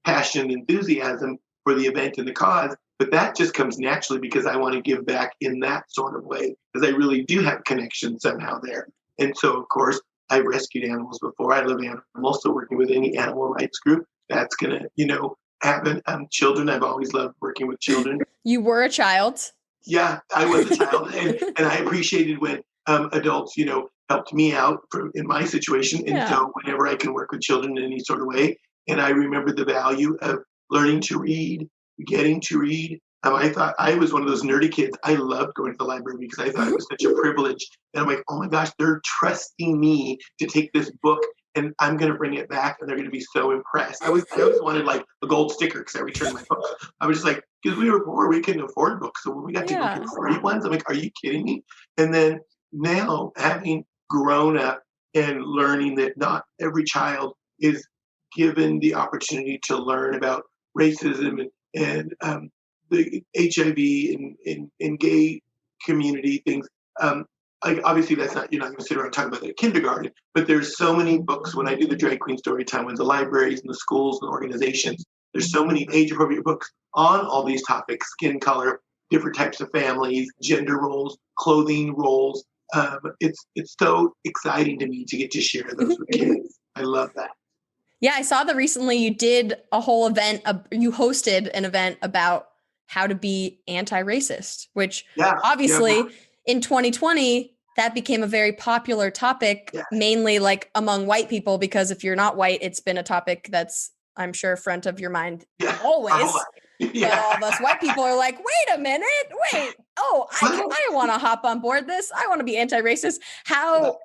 Speaker 2: passion and enthusiasm for the event and the cause. But that just comes naturally because I want to give back in that sort of way, because I really do have connections somehow there. And so, of course, I've rescued animals before. I love animals. So working with any animal rights group, that's going to, happen. Children, I've always loved working with children.
Speaker 1: You were a child.
Speaker 2: Yeah, I was a child. And I appreciated when adults, helped me out in my situation. And so whenever I can work with children in any sort of way, and I remember the value of learning to read, getting to read. I thought I was one of those nerdy kids. I loved going to the library because I thought it was such a privilege. And I'm like, oh my gosh, they're trusting me to take this book and I'm going to bring it back and they're going to be so impressed. I always wanted like a gold sticker because I returned my books. I was just like, because we were poor, we couldn't afford books. So when we got to go get free ones, I'm like, are you kidding me? And then now having grown up and learning that not every child is given the opportunity to learn about racism and the HIV and gay community things. Like obviously that's not, you're not going to sit around and talk about that at kindergarten, but there's so many books when I do the drag queen story time with the libraries and the schools and organizations. There's so many age appropriate books on all these topics: skin color, different types of families, gender roles, clothing roles. It's so exciting to me to get to share those with kids. I love that.
Speaker 1: Yeah, I saw that recently you did a whole event, you hosted an event about how to be anti-racist, which obviously in 2020, that became a very popular topic, mainly like among white people, because if you're not white, it's been a topic that's, I'm sure, front of your mind always. But all of us white people are like, wait a minute, I want to hop on board this. I want to be anti-racist. How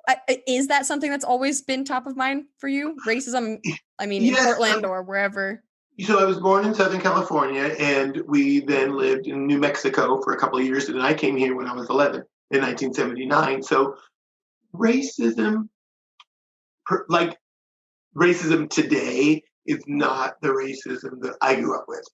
Speaker 1: is that something that's always been top of mind for you? Racism, in Portland or wherever.
Speaker 2: So I was born in Southern California, and we then lived in New Mexico for a couple of years, and I came here when I was 11 in 1979. So racism, like racism today, is not the racism that I grew up with.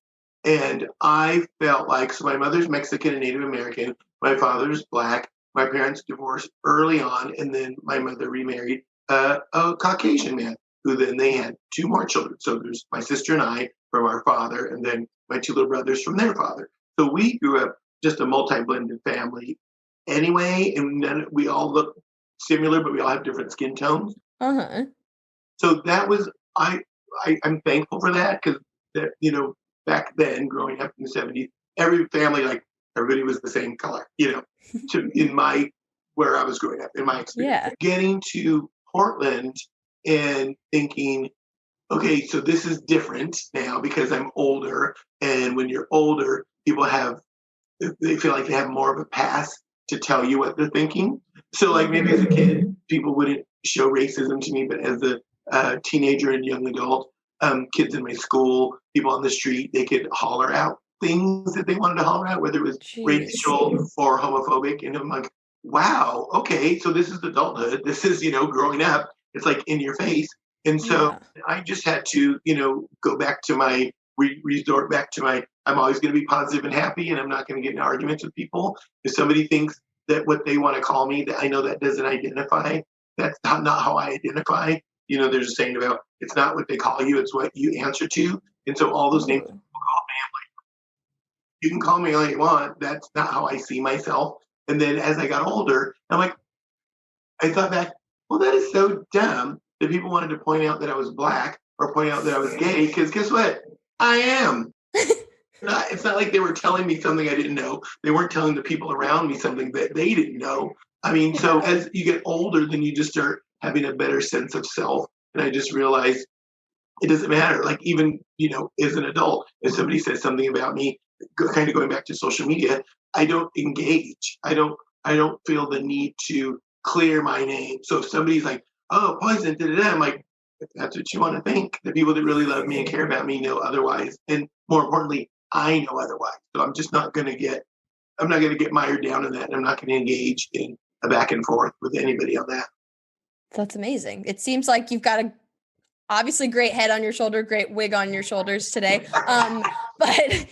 Speaker 2: And I felt like, so my mother's Mexican and Native American, my father's Black, my parents divorced early on, and then my mother remarried a Caucasian man, who then they had two more children. So there's my sister and I from our father, and then my two little brothers from their father. So we grew up just a multi-blended family anyway, and we all look similar, but we all have different skin tones. So that was, I'm thankful for that, because back then, growing up in the 70s, every family, like everybody was the same color, where I was growing up, in my experience. Getting to Portland and thinking, okay, so this is different now because I'm older. And when you're older, they feel like they have more of a pass to tell you what they're thinking. So like maybe as a kid, people wouldn't show racism to me, but as a teenager and young adult, kids in my school, people on the street, they could holler out things that they wanted to holler out, whether it was racial or homophobic. And I'm like, wow, okay, so this is adulthood. This is, growing up. It's like in your face. And so I just had to, go back to resort back to I'm always going to be positive and happy, and I'm not going to get in arguments with people. If somebody thinks that what they want to call me, that I know that doesn't identify, that's not how I identify. There's a saying about, it's not what they call you, it's what you answer to. And so all those names people call me, I'm like, you can call me all you want. That's not how I see myself. And then as I got older, I'm like, I thought back, well, that is so dumb that people wanted to point out that I was Black or point out that I was gay, because guess what? I am. It's not like they were telling me something I didn't know. They weren't telling the people around me something that they didn't know. So as you get older, then you just start having a better sense of self. And I just realized it doesn't matter. Like even, as an adult, if somebody says something about me, kind of going back to social media, I don't engage. I don't feel the need to clear my name. So if somebody's like, oh, poison, I'm like, if that's what you want to think. The people that really love me and care about me know otherwise. And more importantly, I know otherwise. So I'm just not going to get mired down in that. And I'm not going to engage in a back and forth with anybody on that.
Speaker 1: That's amazing. It seems like you've got a obviously great head on your shoulder, great wig on your shoulders today. But But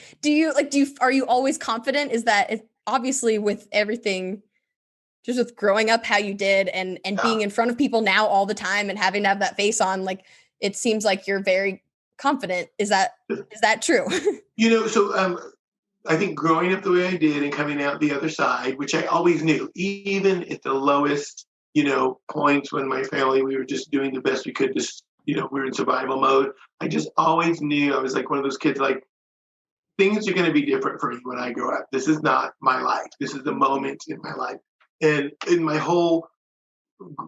Speaker 1: are you always confident? Is that obviously with everything, just with growing up how you did and being in front of people now all the time and having to have that face on, like, it seems like you're very confident. Is that true?
Speaker 2: I think growing up the way I did and coming out the other side, which I always knew, even at the lowest, points when my family, we were just doing the best we could, just, we were in survival mode. I just always knew I was like one of those kids, like, things are going to be different for me when I grow up. This is not my life. This is the moment in my life. And in my whole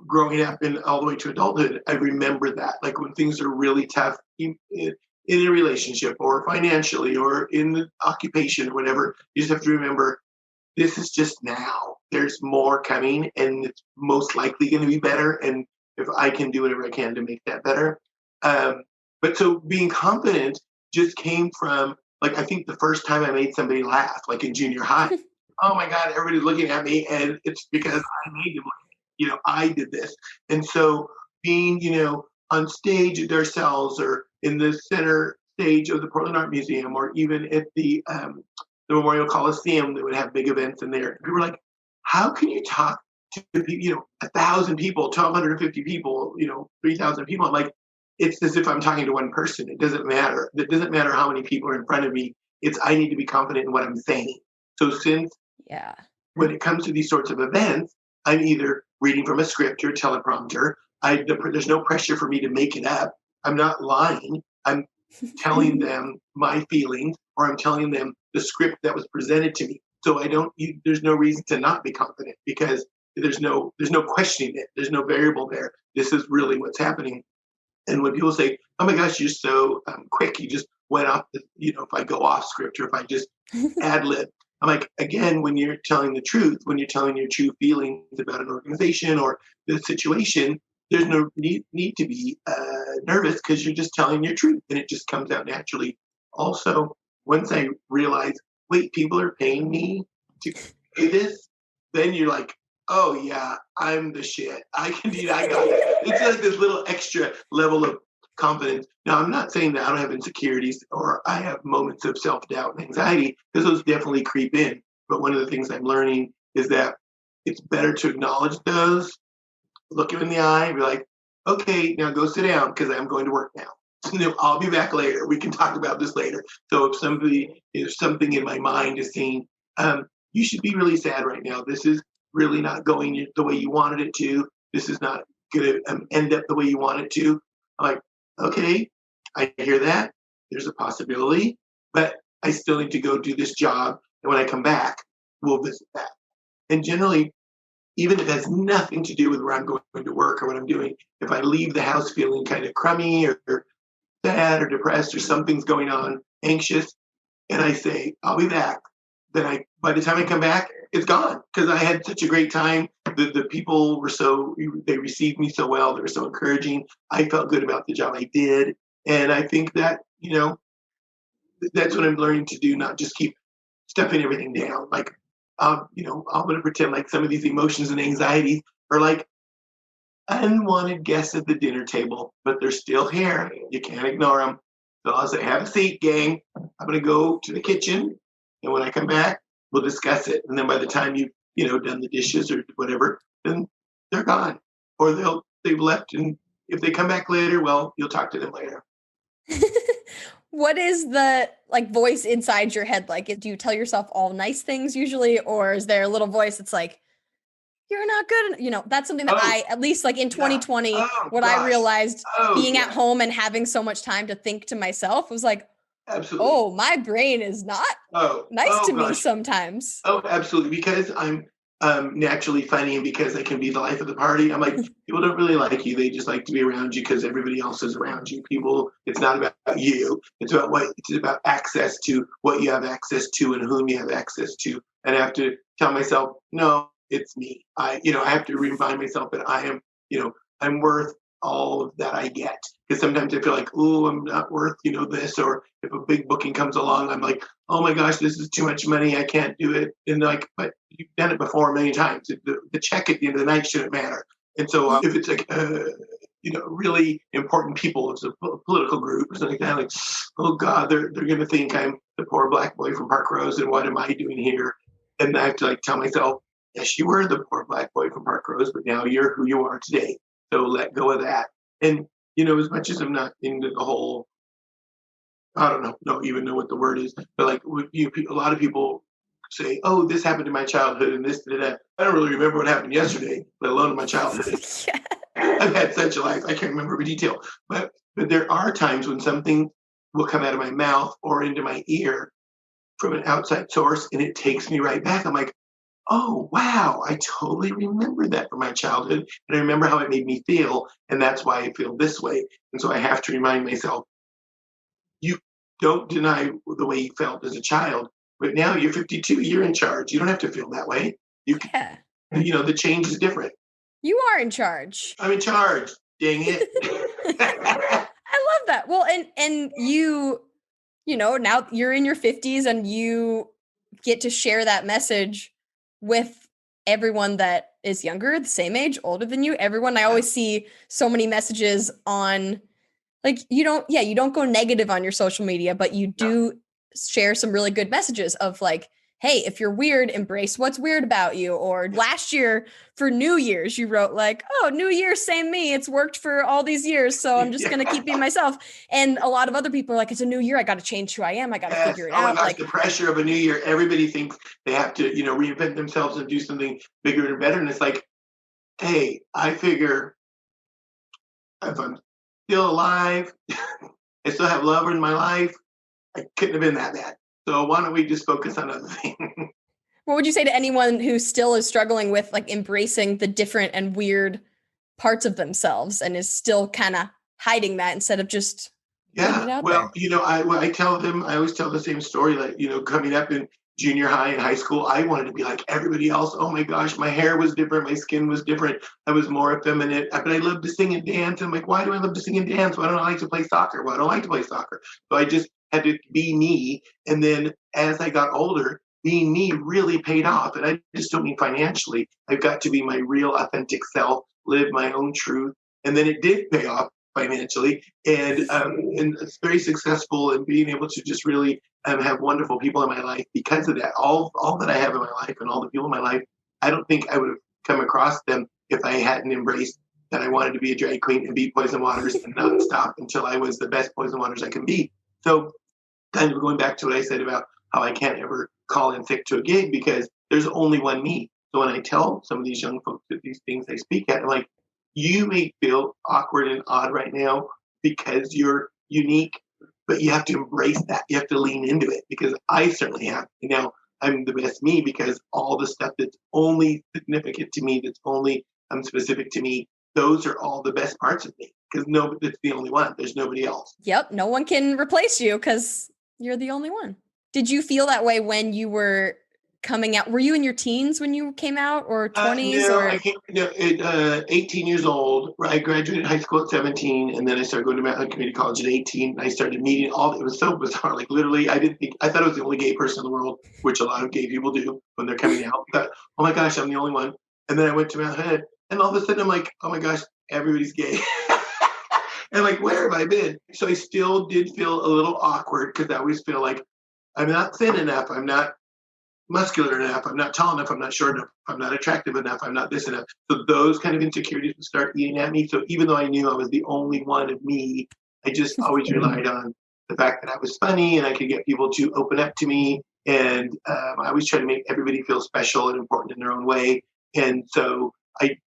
Speaker 2: growing up and all the way to adulthood, I remember that. Like when things are really tough in a relationship or financially or in the occupation or whatever, you just have to remember this is just now. There's more coming and it's most likely going to be better. And if I can do whatever I can to make that better. But so being confident just came from, like, I think the first time I made somebody laugh, like in junior high, oh my God, everybody's looking at me. And it's because I made them laugh. I did this. And so being, on stage at Darcel's or in the center stage of the Portland Art Museum or even at the Memorial Coliseum that would have big events in there, people were like, how can you talk to people, 1,000 people, 1,250 people, 3,000 people? I'm like, it's as if I'm talking to one person. It doesn't matter. It doesn't matter how many people are in front of me. It's I need to be confident in what I'm saying. So since when it comes to these sorts of events, I'm either reading from a script or a teleprompter. There's no pressure for me to make it up. I'm not lying. I'm telling them my feelings, or I'm telling them the script that was presented to me. So there's no reason to not be confident because there's no questioning it. There's no variable there. This is really what's happening. And when people say, oh my gosh, you're so quick, you just went off, if I go off script or if I just ad lib, I'm like, again, when you're telling the truth, when you're telling your true feelings about an organization or the situation, there's no need to be nervous because you're just telling your truth and it just comes out naturally. Also, once I realize, wait, people are paying me to do this, then you're like, oh yeah, I'm the shit. I can do that. I got it. It's like this little extra level of confidence. Now, I'm not saying that I don't have insecurities or I have moments of self-doubt and anxiety, because those definitely creep in. But one of the things I'm learning is that it's better to acknowledge those, look him in the eye, and be like, okay, now go sit down because I'm going to work now. So I'll be back later. We can talk about this later. So if something in my mind is saying, you should be really sad right now. This is really not going the way you wanted it to. This is not going to end up the way you want it to. I'm like, okay, I hear that. There's a possibility, but I still need to go do this job. And when I come back, we'll visit that. And generally, even if it has nothing to do with where I'm going to work or what I'm doing, if I leave the house feeling kind of crummy or sad or depressed or something's going on, anxious, and I say, I'll be back, then by the time I come back, it's gone because I had such a great time. The people were they received me so well. They were so encouraging. I felt good about the job I did. And I think that, that's what I'm learning to do, not just keep stuffing everything down. Like, I'm going to pretend like some of these emotions and anxieties are like unwanted guests at the dinner table, but they're still here. You can't ignore them. So I'll say, have a seat, gang. I'm going to go to the kitchen. And when I come back, we'll discuss it. And then by the time you've, done the dishes or whatever, then they're gone. Or they've left. And if they come back later, well, you'll talk to them later.
Speaker 1: What is the voice inside your head like? Do you tell yourself all nice things usually, or is there a little voice that's like, you're not good? That's something that I, at least in 2020, I realized being at home and having so much time to think to myself was like,
Speaker 2: absolutely.
Speaker 1: Oh, my brain is not nice to me sometimes.
Speaker 2: Oh, absolutely. Because I'm naturally funny and because I can be the life of the party. I'm like, people don't really like you. They just like to be around you because everybody else is around you. It's not about you. It's about access to what you have access to and whom you have access to. And I have to tell myself, no, it's me. I have to remind myself that I am, I'm worth all of that I get. Because sometimes I feel like, oh, I'm not worth, this. Or if a big booking comes along, I'm like, oh my gosh, this is too much money. I can't do it. And but you've done it before many times. The check at the end of the night shouldn't matter. And so if it's like, really important people of the political group or something like that. Like, oh God, they're going to think I'm the poor black boy from Park Rose, and what am I doing here? And I have to tell myself, yes, you were the poor black boy from Park Rose, but now you're who you are today. So let go of that. And as much as I'm not into the whole, I don't even know what the word is, but like a lot of people say, oh, this happened in my childhood and this, that. I don't really remember what happened yesterday, let alone in my childhood.
Speaker 1: Yeah.
Speaker 2: I've had such a life, I can't remember every detail. But there are times when something will come out of my mouth or into my ear from an outside source, and it takes me right back. I'm like, oh, wow, I totally remember that from my childhood. And I remember how it made me feel, and that's why I feel this way. And so I have to remind myself, you don't deny the way you felt as a child, but now you're 52, you're in charge. You don't have to feel that way.
Speaker 1: Yeah.
Speaker 2: The change is different.
Speaker 1: You are in charge.
Speaker 2: I'm in charge. Dang it.
Speaker 1: I love that. Well, and you now you're in your 50s and you get to share that message with everyone that is younger, the same age, older than you. Everyone, I always see so many messages on, like, you don't go negative on your social media, but you do share some really good messages of like, hey, if you're weird, embrace what's weird about you. Or last year for New Year's, you wrote like, oh, New Year, same me. It's worked for all these years. So I'm just going to keep being myself. And a lot of other people are like, it's a new year. I got to change who I am. I got to figure it out.
Speaker 2: Oh my gosh,
Speaker 1: like
Speaker 2: the pressure of a new year. Everybody thinks they have to, reinvent themselves and do something bigger and better. And it's like, hey, I figure if I'm still alive, I still have love in my life, I couldn't have been that bad. So why don't we just focus on other things?
Speaker 1: What would you say to anyone who still is struggling with like embracing the different and weird parts of themselves and is still kind of hiding that instead of just putting it out there?
Speaker 2: I tell them, I always tell the same story, like, coming up in junior high and high school, I wanted to be like everybody else. Oh my gosh, my hair was different, my skin was different, I was more effeminate, but I loved to sing and dance. I'm like, why do I love to sing and dance? Why don't I like to play soccer? Why don't I like to play soccer? So I just had to be me. And then as I got older, being me really paid off. And I just don't mean financially. I've got to be my real authentic self, live my own truth. And then it did pay off financially. And it's very successful in being able to just really have wonderful people in my life because of that. All that I have in my life and all the people in my life, I don't think I would have come across them if I hadn't embraced that I wanted to be a drag queen and be Poison Waters and not stop until I was the best Poison Waters I can be. So kind of going back to what I said about how I can't ever call in sick to a gig because there's only one me. So when I tell some of these young folks that these things I speak at, I'm like, you may feel awkward and odd right now because you're unique, but you have to embrace that. You have to lean into it because I certainly have. And now I'm the best me because all the stuff that's only significant to me, that's only specific to me, those are all the best parts of me because it's the only one. There's nobody else.
Speaker 1: Yep. No one can replace you because you're the only one. Did you feel that way when you were coming out? Were you in your teens when you came out or 20s?
Speaker 2: I came at 18 years old. I graduated high school at 17 and then I started going to Mountain Community College at 18. I started meeting it was so bizarre. Like literally, I thought I was the only gay person in the world, which a lot of gay people do when they're coming out. I thought, oh my gosh, I'm the only one. And then I went to Mount Hood and all of a sudden I'm like, oh my gosh, everybody's gay. And like, where have I been? So I still did feel a little awkward because I always feel like I'm not thin enough. I'm not muscular enough. I'm not tall enough. I'm not short enough. I'm not attractive enough. I'm not this enough. So those kind of insecurities would start eating at me. So even though I knew I was the only one of me, I just always relied on the fact that I was funny and I could get people to open up to me. And I always try to make everybody feel special and important in their own way. And so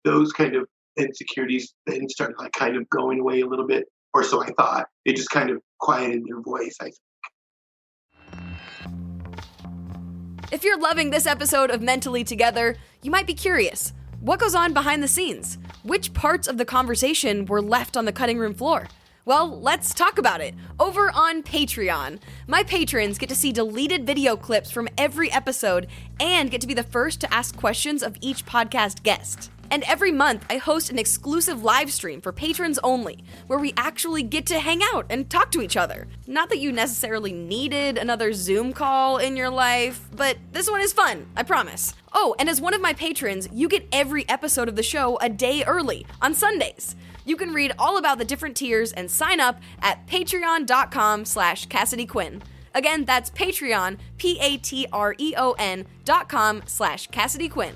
Speaker 2: those kind of insecurities then started like kind of going away a little bit, or so I thought. They just kind of quieted their voice, I think.
Speaker 1: If you're loving this episode of Mentally Together, you might be curious. What goes on behind the scenes? Which parts of the conversation were left on the cutting room floor? Well, let's talk about it. Over on Patreon, my patrons get to see deleted video clips from every episode and get to be the first to ask questions of each podcast guest. And every month, I host an exclusive live stream for patrons only, where we actually get to hang out and talk to each other. Not that you necessarily needed another Zoom call in your life, but this one is fun, I promise. Oh, and as one of my patrons, you get every episode of the show a day early, on Sundays. You can read all about the different tiers and sign up at patreon.com/Cassidy Quinn. Again, that's Patreon, patreon.com/Cassidy Quinn.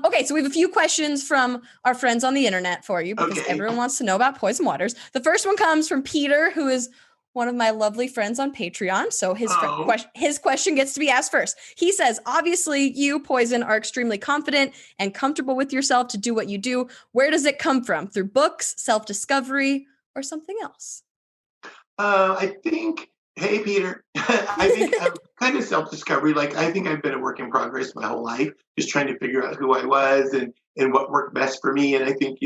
Speaker 1: Okay, so we have a few questions from our friends on the internet for you because everyone wants to know about poison waters. The first one comes from Peter, who is one of my lovely friends on Patreon. So his question gets to be asked first. He says, obviously you, Poison, are extremely confident and comfortable with yourself to do what you do. Where does it come from? Through books, self-discovery, or something else?
Speaker 2: I think, hey, Peter, I think kind of self-discovery. Like, I think I've been a work in progress my whole life, just trying to figure out who I was and what worked best for me. And I think,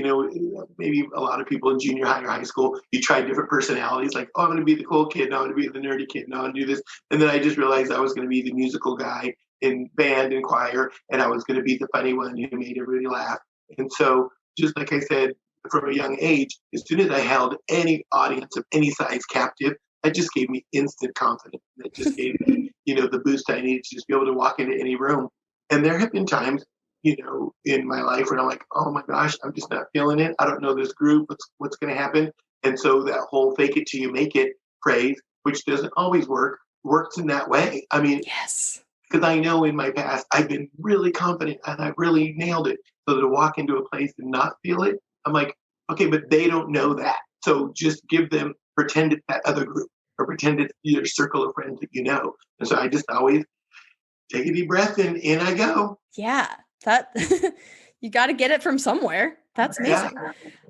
Speaker 2: maybe a lot of people in junior high or high school, you try different personalities, like, oh, I'm going to be the cool kid. No, I'm going to be the nerdy kid. No, I'm going to do this. And then I just realized I was going to be the musical guy in band and choir, and I was going to be the funny one who made everybody laugh. And so, just like I said, from a young age, as soon as I held any audience of any size captive, that just gave me instant confidence. That just gave me, the boost I needed to just be able to walk into any room. And there have been times, in my life where I'm like, oh my gosh, I'm just not feeling it. I don't know this group. What's going to happen? And so that whole fake it till you make it phrase, which doesn't always work, works in that way. I mean,
Speaker 1: yes,
Speaker 2: because I know in my past, I've been really confident and I've really nailed it. So to walk into a place and not feel it, I'm like, okay, but they don't know that. So just pretend it's that other group or pretend it's your circle of friends that you know. And so I just always take a deep breath and in I go.
Speaker 1: Yeah, that you got to get it from somewhere. That's amazing.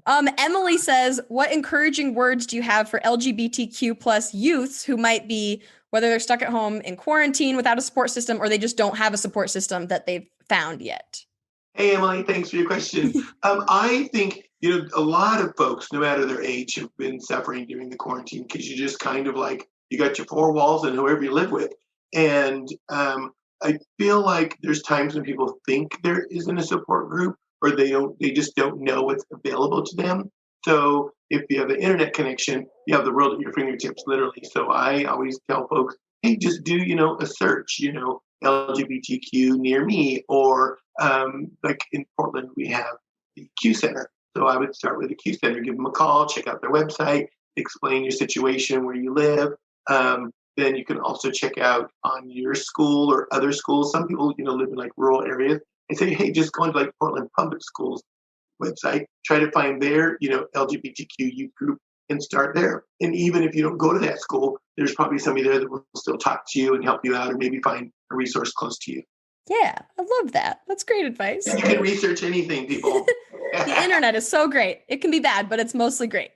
Speaker 1: Yeah. Emily says, what encouraging words do you have for LGBTQ plus youths who might be, whether they're stuck at home in quarantine without a support system or they just don't have a support system that they've found yet?
Speaker 2: Hey, Emily, thanks for your question. I think, a lot of folks, no matter their age, have been suffering during the quarantine because you just kind of like, you got your four walls and whoever you live with. And I feel like there's times when people think there isn't a support group or they just don't know what's available to them. So if you have an internet connection, you have the world at your fingertips, literally. So I always tell folks, hey, just do, a search, LGBTQ near me, or like in Portland, we have the Q Center. So I would start with the Q Center, give them a call, check out their website, explain your situation where you live. Then you can also check out on your school or other schools. Some people, live in like rural areas and say, hey, just go into like Portland Public Schools website, try to find their, LGBTQ youth group and start there. And even if you don't go to that school, there's probably somebody there that will still talk to you and help you out or maybe find a resource close to you.
Speaker 1: Yeah, I love that. That's great advice.
Speaker 2: You can research anything, people.
Speaker 1: The internet is so great. It can be bad, but it's mostly great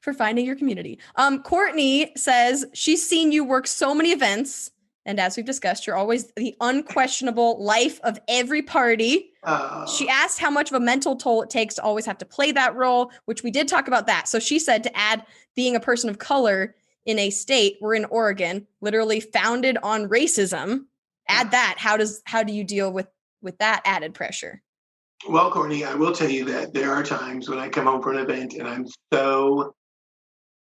Speaker 1: for finding your community. Courtney says she's seen you work so many events. And as we've discussed, you're always the unquestionable life of every party. She asked how much of a mental toll it takes to always have to play that role, which we did talk about that. So she said to add being a person of color in a state, we're in Oregon, literally founded on racism. Add that. How do you deal with that added pressure?
Speaker 2: Well, Courtney, I will tell you that there are times when I come home from an event and I'm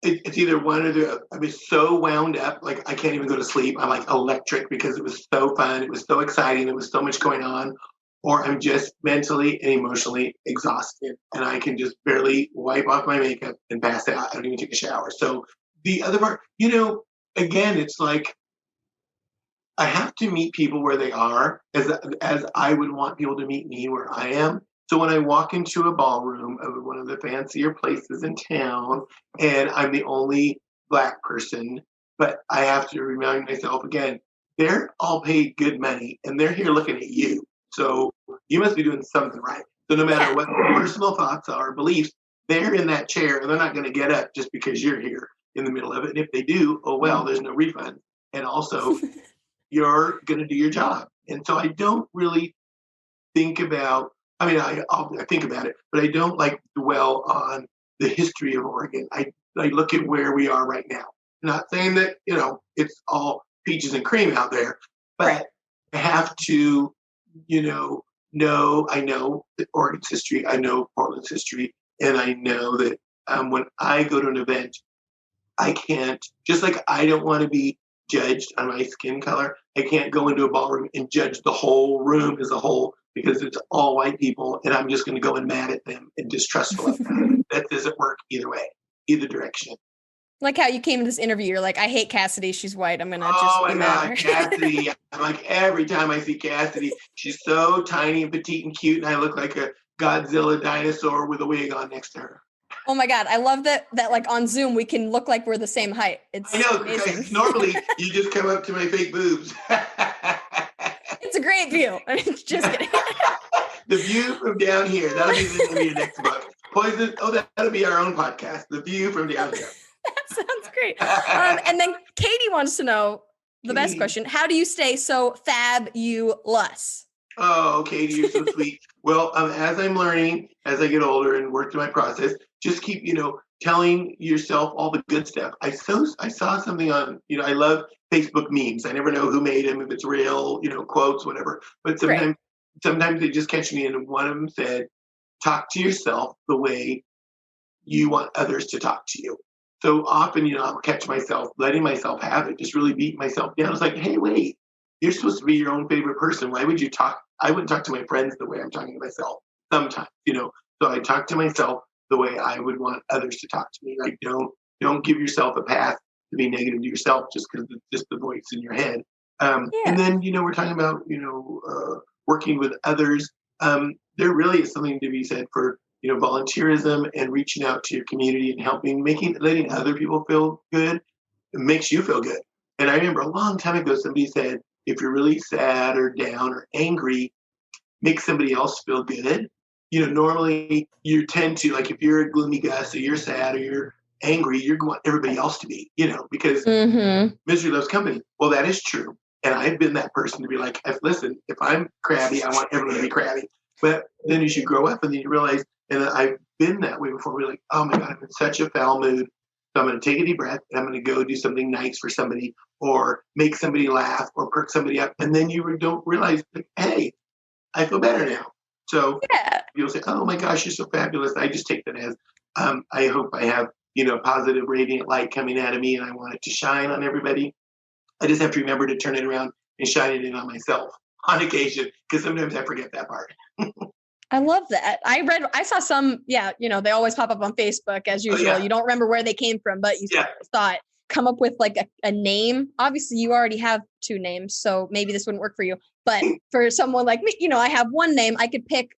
Speaker 2: it's either one or the other. I'm so wound up, like I can't even go to sleep. I'm like electric because it was so fun. It was so exciting. There was so much going on. Or I'm just mentally and emotionally exhausted and I can just barely wipe off my makeup and pass out. I don't even take a shower. So the other part, again, it's like I have to meet people where they are as I would want people to meet me where I am. So when I walk into a ballroom of one of the fancier places in town and I'm the only Black person, but I have to remind myself again, they're all paid good money and they're here looking at you. So you must be doing something right. So no matter what their personal thoughts are, beliefs, they're in that chair and they're not going to get up just because you're here in the middle of it. And if they do, oh well, there's no refund. And also, you're going to do your job. And so I don't really think about, I think about it, but I don't like dwell on the history of Oregon. I look at where we are right now. Not saying that, it's all peaches and cream out there, but I have to, I know Oregon's history, I know Portland's history, and I know that when I go to an event, I can't, just like I don't want to be judged on my skin color. I can't go into a ballroom and judge the whole room as a whole because it's all white people and I'm just going to go in mad at them and distrustful of them. That doesn't work either way, either direction.
Speaker 1: Like how you came to this interview, you're like, I hate Cassidy. She's white. I'm going to just
Speaker 2: Oh
Speaker 1: be
Speaker 2: my
Speaker 1: mad at
Speaker 2: God,
Speaker 1: her.
Speaker 2: Cassidy. I'm like, every time I see Cassidy, she's so tiny and petite and cute, and I look like a Godzilla dinosaur with a wig on next to her.
Speaker 1: Oh my God. I love that like on Zoom, we can look like we're the same height. It's
Speaker 2: I know,
Speaker 1: amazing.
Speaker 2: because normally you just come up to my fake boobs.
Speaker 1: It's a great view. I mean, just kidding.
Speaker 2: The view from down here. That'll be the name of your next book. Poison. Oh, that'll be our own podcast. The view from down here.
Speaker 1: That sounds great. And then Katie wants to know the best question. How do you stay so fabulous?
Speaker 2: Oh, Katie, you're so sweet. Well, as I'm learning, as I get older and work through my process, just keep, telling yourself all the good stuff. I saw something on, I love Facebook memes. I never know who made them, if it's real, quotes, whatever. But sometimes they just catch me. And one of them said, talk to yourself the way you want others to talk to you. So often, I'll catch myself letting myself have it, just really beat myself down. It's like, hey, wait, you're supposed to be your own favorite person. Why would you talk? I wouldn't talk to my friends the way I'm talking to myself sometimes, So I talk to myself the way I would want others to talk to me. Like, don't give yourself a path to be negative to yourself just because it's just the voice in your head. And then, we're talking about, working with others. There really is something to be said for, volunteerism and reaching out to your community and letting other people feel good. It makes you feel good. And I remember a long time ago, somebody said, if you're really sad or down or angry, make somebody else feel good. Normally you tend to, like, if you're a gloomy Gus or you're sad or you're angry, you're going to want everybody else to be, because misery loves company. Well, that is true. And I've been that person to be like, listen, if I'm crabby, I want everyone to be crabby. But then as you grow up and then you realize, and I've been that way before, we're like, oh my God, I'm in such a foul mood. So I'm going to take a deep breath and I'm going to go do something nice for somebody or make somebody laugh or perk somebody up. And then you don't realize, like, hey, I feel better now. So you'll say, oh my gosh, you're so fabulous. I just take that as, I hope I have, positive radiant light coming out of me and I want it to shine on everybody. I just have to remember to turn it around and shine it in on myself on occasion because sometimes I forget that part.
Speaker 1: I love that. I saw some, they always pop up on Facebook as usual. You don't remember where they came from, but you saw it come up with like a name. Obviously you already have 2 names, so maybe this wouldn't work for you. But for someone like me, I have one name. I could pick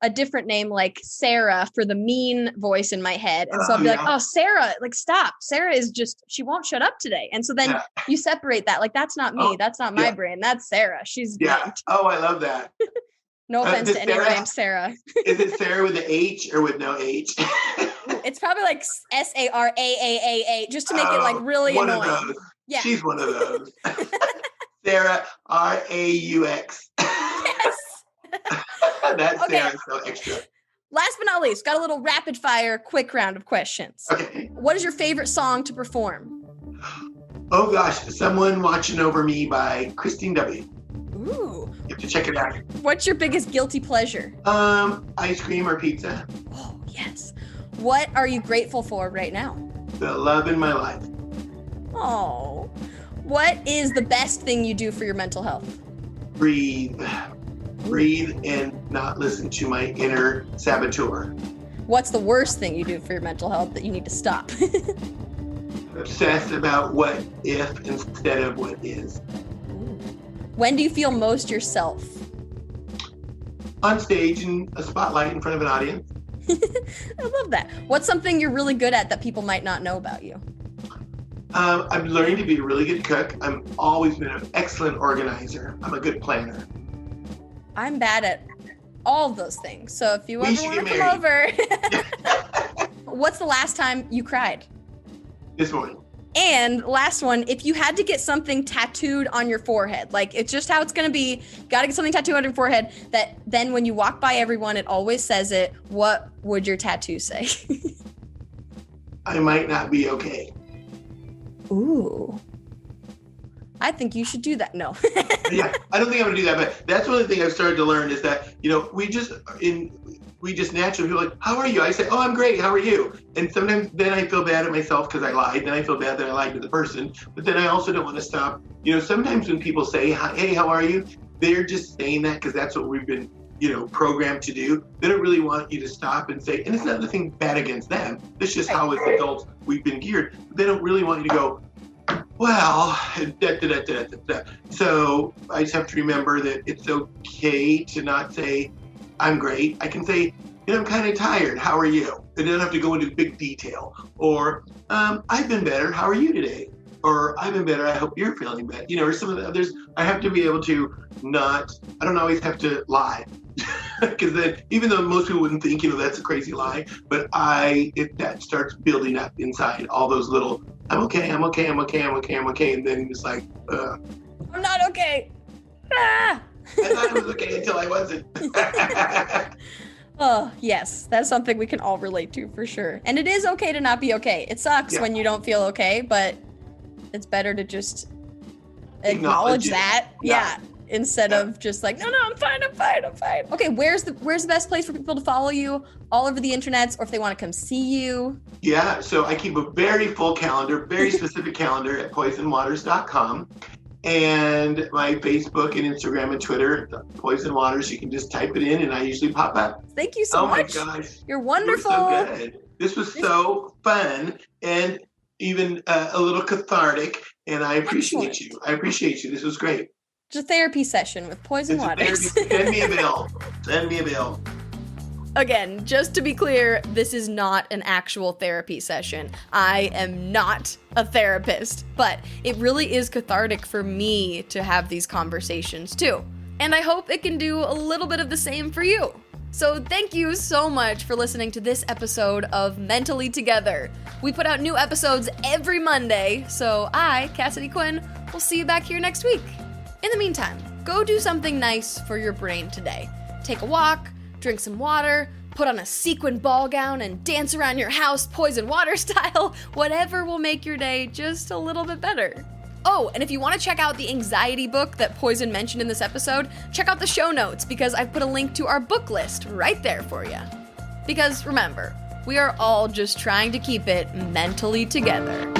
Speaker 1: a different name like Sarah for the mean voice in my head. And so I'll be like, oh, Sarah, like, stop. Sarah is she won't shut up today. And so then you separate that. Like, that's not me. That's not my brain. That's Sarah. She's mean.
Speaker 2: Oh, I love that.
Speaker 1: No offense to anyone named Sarah.
Speaker 2: Is it Sarah with the H or with no H?
Speaker 1: It's probably like SARAAAA, just to make it like really
Speaker 2: one
Speaker 1: annoying.
Speaker 2: Of those.
Speaker 1: Yeah.
Speaker 2: She's one of those. Sarah, RAUX.
Speaker 1: Yes.
Speaker 2: That's
Speaker 1: Okay.
Speaker 2: Sarah, so extra.
Speaker 1: Last but not least, got a little rapid fire, quick round of questions.
Speaker 2: Okay.
Speaker 1: What is your favorite song to perform?
Speaker 2: Oh gosh, Someone Watching Over Me by Christine W.
Speaker 1: Ooh.
Speaker 2: You have to check it out.
Speaker 1: What's your biggest guilty pleasure?
Speaker 2: Ice cream or pizza.
Speaker 1: Oh, yes. What are you grateful for right now?
Speaker 2: The love in my life.
Speaker 1: Oh. What is the best thing you do for your mental health?
Speaker 2: Breathe and not listen to my inner saboteur.
Speaker 1: What's the worst thing you do for your mental health that you need to stop?
Speaker 2: Obsessed about what if instead of what is.
Speaker 1: When do you feel most yourself?
Speaker 2: On stage in a spotlight in front of an audience.
Speaker 1: I love that. What's something you're really good at that people might not know about you?
Speaker 2: I'm learning to be a really good cook. I've always been an excellent organizer. I'm a good planner.
Speaker 1: I'm bad at all of those things. So if you ever want to come over. What's the last time you cried?
Speaker 2: This morning.
Speaker 1: And last one, if you had to get something tattooed on your forehead, like it's just how it's going to be, got to get something tattooed on your forehead that then when you walk by everyone, it always says it, what would your tattoo say?
Speaker 2: I might not be okay.
Speaker 1: Ooh. I think you should do that. No.
Speaker 2: Yeah, I don't think I'm going to do that, but that's one of the things I've started to learn is that, we we just naturally feel like, how are you? I say, oh, I'm great. How are you? And sometimes then I feel bad at myself because I lied. Then I feel bad that I lied to the person. But then I also don't want to stop. Sometimes when people say, hey, how are you? They're just saying that because that's what we've been, programmed to do. They don't really want you to stop and say, and it's not nothing bad against them. It's just how as adults we've been geared. They don't really want you to go, well, So I just have to remember that it's okay to not say, I'm great. I can say, I'm kind of tired. How are you? It doesn't have to go into big detail. Or, I've been better. How are you today? Or, I've been better. I hope you're feeling better. Or some of the others. I have to be able to I don't always have to lie. Because then, even though most people wouldn't think, that's a crazy lie, but if that starts building up inside all those little, I'm okay, and then it's like,
Speaker 1: I'm not okay. Ah!
Speaker 2: I thought it was okay until I wasn't.
Speaker 1: Oh, yes. That's something we can all relate to for sure. And it is okay to not be okay. It sucks when you don't feel okay, but it's better to just acknowledge that. Yeah. Instead of just like, no, I'm fine. Okay, where's the best place for people to follow you? All over the internets, or if they want to come see you?
Speaker 2: Yeah, so I keep a very full calendar, very specific calendar at poisonwaters.com. And my Facebook and Instagram and Twitter, Poison Waters, you can just type it in and I usually pop up.
Speaker 1: Thank you so much.
Speaker 2: Oh my gosh.
Speaker 1: You're wonderful.
Speaker 2: You're so good. This was so fun and even a little cathartic, and I appreciate you. This was great.
Speaker 1: It's a therapy session with Poison Waters.
Speaker 2: Send me a bill.
Speaker 1: Again, just to be clear, this is not an actual therapy session. I am not a therapist, but it really is cathartic for me to have these conversations too. And I hope it can do a little bit of the same for you. So thank you so much for listening to this episode of Mentally Together. We put out new episodes every Monday, so I, Cassidy Quinn, will see you back here next week. In the meantime, go do something nice for your brain today. Take a walk, drink some water, put on a sequin ball gown and dance around your house Poison Water style, whatever will make your day just a little bit better. Oh, and if you want to check out the anxiety book that Poison mentioned in this episode, check out the show notes because I've put a link to our book list right there for you. Because remember, we are all just trying to keep it mentally together.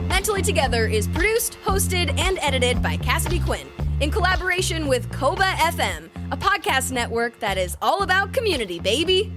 Speaker 1: Mentally Together is produced, hosted, and edited by Cassidy Quinn in collaboration with Koba FM, a podcast network that is all about community, baby.